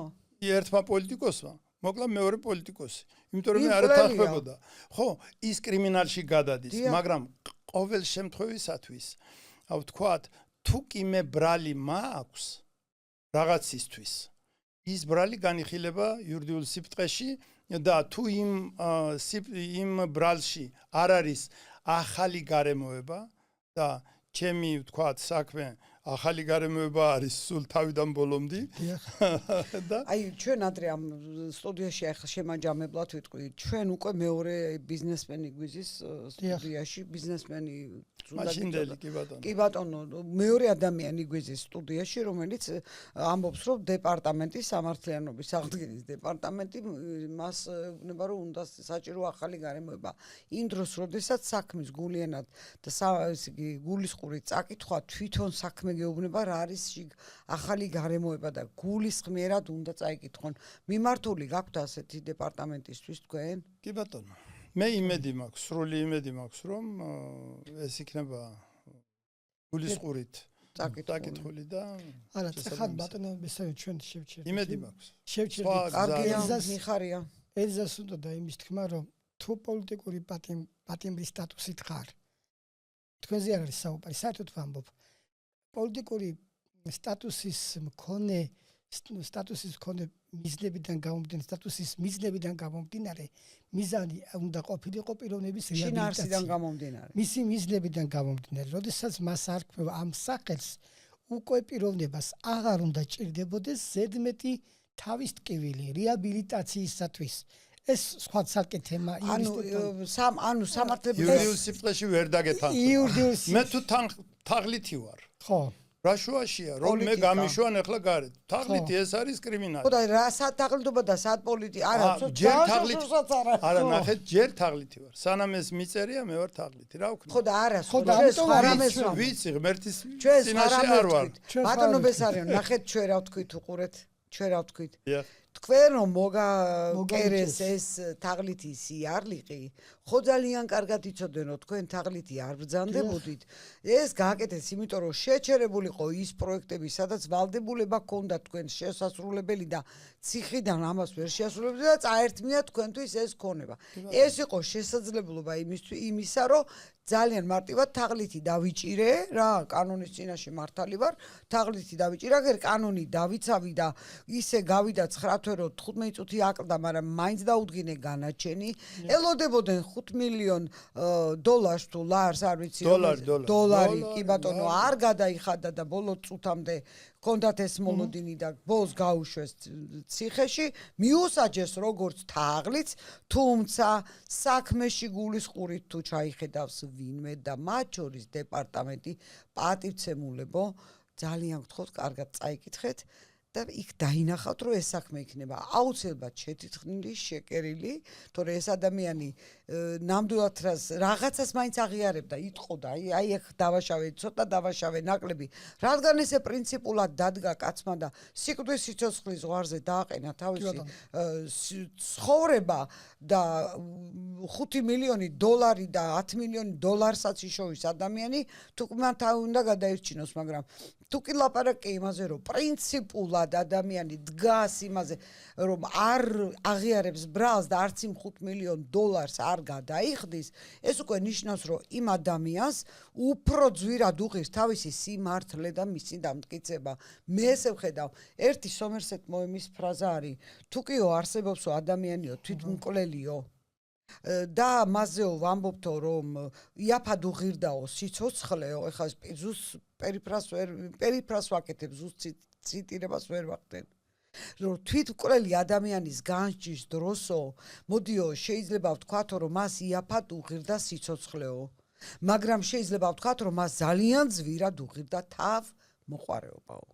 ერთმა პოლიტიკოსმა მოკლა მეორე პოლიტიკოსი იმიტომ რომ არ ეთანხმებოდა ხო ის კრიმინალში გადადის მაგრამ ყოველ შემთხვევისათვის ვთქვათ თუ კი მე ბრალი მაქვს რაღაცისთვის ის ბრალი განიხილება იურიდიულ სიფტყეში და თუ იმ ბრალში არ არის ახალი გარემოება და ჩემი ვთქვათ საქმე ახალი გარემოება არის სულ თავიდან ბოლომდე
და აი ჩვენ ადრე ამ სტუდიაში ახლა შემაჯამებლად ვიტყვი ჩვენ უკვე მეორე ბიზნესმენი გვიზის სტუდიაში ბიზნესმენი
მაშინდელი
კი ბატონო მეორე ადამიანი გვიზის სტუდიაში რომელიც ამბობს რომ დეპარტამენტის სამართლიანობის აღდგენის დეპარტამენტი მას ნება რომ უნდა საჭირო ახალი გარემოება იმ დროს როდესაც საქმის გულიანად და ესე იგი გულისყური წაკითხვა თვითონ საქმე გეუბნება რა არის ახალი გარემოება და გულისხმიერად უნდა წაიკითხონ მიმართული გაქვთ ასეთი დეპარტამენტისთვის თქვენ?
კი ბატონო მე იმედი მაქვს სრული იმედი მაქვს რომ ეს იქნება გულისყურით წაკითხული და
არა ხან ბატონო მესავე ჩვენ შევჩერდით
იმედი მაქვს
შევჩერდით
მიხარია
ელზას უნდა და იმის თქმა რომ თუ პოლიტიკური პატიმრის სტატუსით ხარ თქვენზე არ არის საუბარი საერთოდ ვამბობ პოლიტიკური სტატუსის მქონე მიზნებიდან გამომდინარე მიზანი უნდა ყოფილიყო პიროვნების
შინაარსიდან გამომდინარე.
მისი მიზნებიდან გამომდინარე, როდესაც მას არქმევა ამ სახელს, უკვე პიროვნებას აღარ უნდა ჭირდებოდეს ზედმეტი თავის ტკივილი რეაბილიტაციისათვის. ეს სხვა ცალკე თემა
ანუ სამართლებრივ
იურიდიულ სიფრთხეში ვერ დაგეთანხმება. მე თუ თაღლითი ვარ.
ხო.
რა შუაშია რომ მე გამიშვან ახლა გარეთ. თაღლითი ეს არის კრიმინალი.
ხო და რა სათაღლითობა და სად პოლიტიკა? არა,
ჯერ თაღლითი. არა, ნახეთ, ჯერ თაღლითი ვარ. სანამ ეს მიწერია, მე ვარ თაღლითი. რა ვქნა?
ხო და არა,
ხო და ამიტომ
არამეს
ვიცი, ღმერთის
წინაშე
არ ვარ.
ბატონო ბესარიონ, ნახეთ ჩვენ რა ვთქვით უყურეთ, ჩვენ რა ვთქვით.
დიახ.
თქვენ რომ მოგაკერეს ეს თაღლითი სიარლიყი, ხო ძალიან კარგად იცოდნენ რომ თქვენ თაღლითი არ ბრძანდებოდით. ეს გააკეთეს, იმიტომ რომ შეჩერებულიყო ის პროექტები, სადაც ვალდებულება ჰქონდა თქვენ შესასრულებელი და ციხიდან ამას ვერ შეასრულებდით და წაერთმია თქვენთვის ეს ქონება. ეს იყო შესაძლებლობა იმისა, რომ ძალიან მარტივად თაღლითი დავიჭირე, რა, კანონის წინაშე მართალი ვარ, თაღლითი დავიჭირე, აგერ კანონი დავიცავი და ისე გავიდა 9 თვე 15 წუთი აკლდა, მაგრამ მაინც დაუდგინე განაჩენი. ელოდებოდნენ 5 მილიონ დოლარს თუ ლარს, არ ვიცი, დოლარი, კი ბატონო, არ გადაიხადა და ბოლო წუთამდე კონდათ ეს მოლოდინი და ბოლოს გაუშვეს ციხეში, მიუსაჯეს როგორც თაღლიც, თუმცა საქმეში გულისყურით თუ ჩაიხედავს ვინმე და მათ შორის დეპარტამენტი პატივცემულებო, ძალიან გთხოვთ, კარგად წაიკითხეთ და იქ დაინახავთ, რომ ეს საქმე იქნება აუცილებლად შეთითხნილი, შეკერილი, თორე ეს ადამიანი ნამდვილად რაღაცას მაინც აღიარებდა, იტყოდა, აი აქ დავაშავე, ცოტა დავაშავე ნაკლები, რადგან ესე პრინციპულად დადგა კაცმა და სიკვდილის სიცოცხლის ზღვარზე დააყენა თავისი ცხოვრება და 5 მილიონი დოლარი და 10 მილიონი დოლარსაც იშოვის ადამიანი, თუ მან თავი უნდა გადაირჩინოს, მაგრამ თუ კი ლაპარაკი იმაზე, რომ პრინციპულად ადამიანი დგას იმაზე, რომ არ აღიარებს ბრალს და არც იმ 5 მილიონ დოლარს არ გადაიხდის, ეს უკვე ნიშნავს, რომ იმ ადამიანს უფრო ძვირად უღირს თავისი სიმართლე და მისი დამტკიცება. მე ესე ვხედავ, ერთი სომერსეთ მოემის ფრაზა არის, თუ კიო არსებობსო ადამიანიო, თვითმკვლელიო და მასზეო ვამბობთო, რომ იაფად უღირდაო სიცოცხლეო, ეხლა ზუს პერიფრას ვაკეთებ, ზუს ციტირებას ვერ ვახდენ. რომ თვითმკვლელი ადამიანის განსჯის დროსო, მოდიო, შეიძლება ვთქვათო, რომ მას იაფად უღირდა სიცოცხლეო, მაგრამ შეიძლება ვთქვათ, რომ მას ძალიან ძვირად უღირდა თავმოყარეობაო.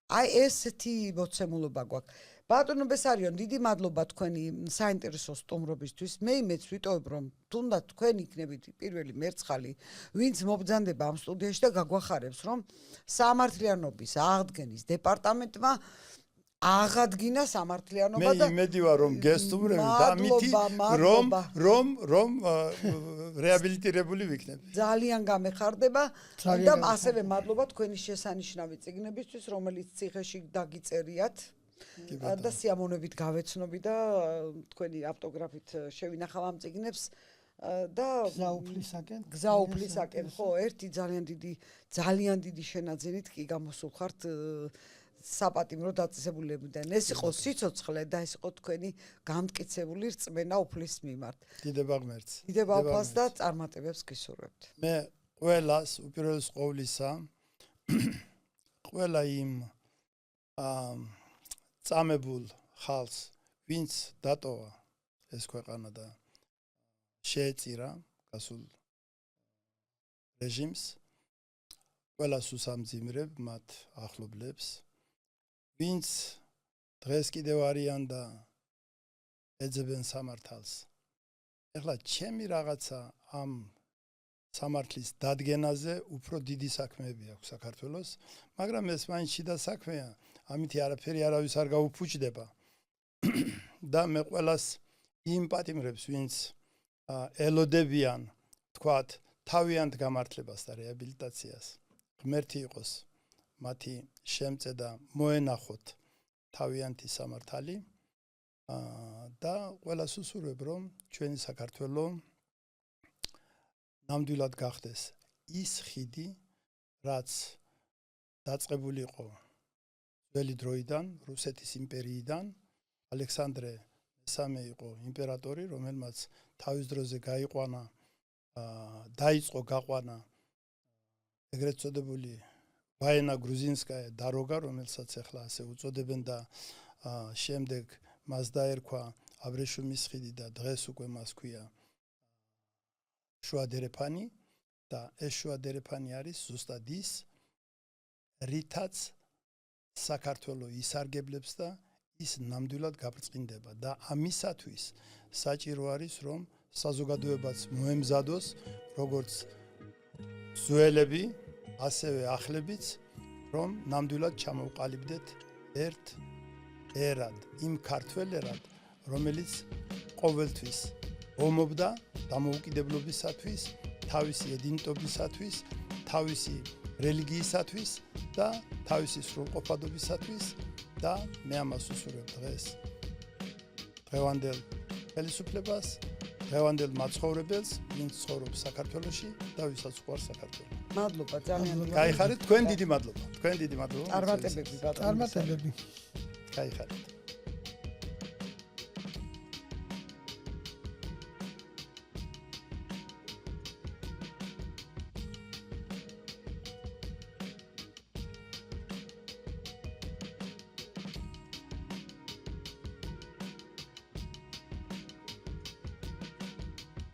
აი ესეთი მოცემულობა გვაქვს. ბატონო ბესარიონ, დიდი მადლობა თქვენი საინტერესო სტუმრობისთვის. მე იმედს ვიტოვებ, რომ თუნდაც თქვენ იქნებით პირველი მერცხალი, ვინც მობრძანდება ამ სტუდიაში და გაგვახარებს, რომ სამართლიანობის აღდგენის დეპარტამენტმა აღადგინა სამართლიანობა და
მე იმედი ვარ, რომ გესტუმრები და ამითი რომ რეაბილიტირებული ვიქნები.
ძალიან გამეხარდება და ასევე მადლობა თქვენი შესანიშნავი წიგნებისთვის, რომელიც ციხეში დაგიწერიათ. და სიამოვნებით გავეცნობი და თქვენი ავტოგრაფით შევინახავ ამ წიგნებს და გზაუფლისაკენ ხო ერთი ძალიან დიდი შენაძენით კი გამოსულხართ საპატიმრო დაწესებულებიდან. ეს იყო სიცოცხლე და ეს იყო თქვენი გამტკიცებული რწმენა უფლის მიმართ.
დიდება ღმერთს.
დიდება უფალს და წარმატებებს გისურვებთ.
მე ყველას უპირველეს ყოვლისა ყველა იმ წამებულ ხალხს, ვინც დატოვა ეს ქვეყანა და შეეწირა გასულ რეჟიმს, ყველას უსამძიმრებ მათ ახლობლებს, ვინც დღეს კიდევ არიან და ეძებენ სამართალს. ეხლა ჩემი რაღაცა ამ სამართლის დადგენაზე უფრო დიდი საქმეები აქვს საქართველოს, მაგრამ ეს მაინც შიდა საქმეა. ამითი არაფერი არავის არ გაუფუჭდება და მე ყველას იმ პატიმრებს, ვინც ელოდებიან, თქვათ, თავიანთ გამართლებას და რეაბილიტაციას, ღმერთი იყოს მათი შემწე და მოენახოთ თავიანთი სამართალი და ყველას უსურვებ, რომ ჩვენი საქართველო ნამდვილად გახდეს ის ხიდი, რაც დაწყებული იყო ძველი დროიდან, რუსეთის იმპერიიდან. ალექსანდრე მესამე იყო იმპერატორი, რომელმაც თავის დროზე დაიწყო გაყვანა ეგრეთ წოდებული ვაენა გრუზინსკაია დაროგა, რომელსაც ახლა ასე უწოდებენ და შემდეგ მას დაერქვა აბრეშუმის ხიდი და დღეს უკვე მას ქვია შუა დერეფანი და ეს შუა დერეფანი არის ზუსტად ის, რითაც საქართველო ისარგებლებს და ის ნამდვილად გაბრწყინდება და ამისათვის საჭირო არის, რომ საზოგადოებაც მოემზადოს, როგორც ძველები, ასევე ახლებიც, რომ ნამდვილად ჩამოვყალიბდეთ ერთ ერად, იმ ქართველ ერად, რომელიც ყოველთვის ომობდა დამოუკიდებლობისათვის, თავისი ედინტობისათვის, თავისი რელიგიისათვის და თავისი სრულყოფადობისათვის და მე ამას ვუსურვებ დღეს დღევანდელ ხელისუფლებას, დღევანდელ მაცხოვრებელს, ვინც ცხოვრობს საქართველოში და ვისაც უყვარს საქართველო.
მადლობა ძალიან.
გაიხარეთ, თქვენ დიდი მადლობა. თქვენ დიდი მადლობა.
წარმატებები ბატონო.
წარმატებები.
გაიხარეთ.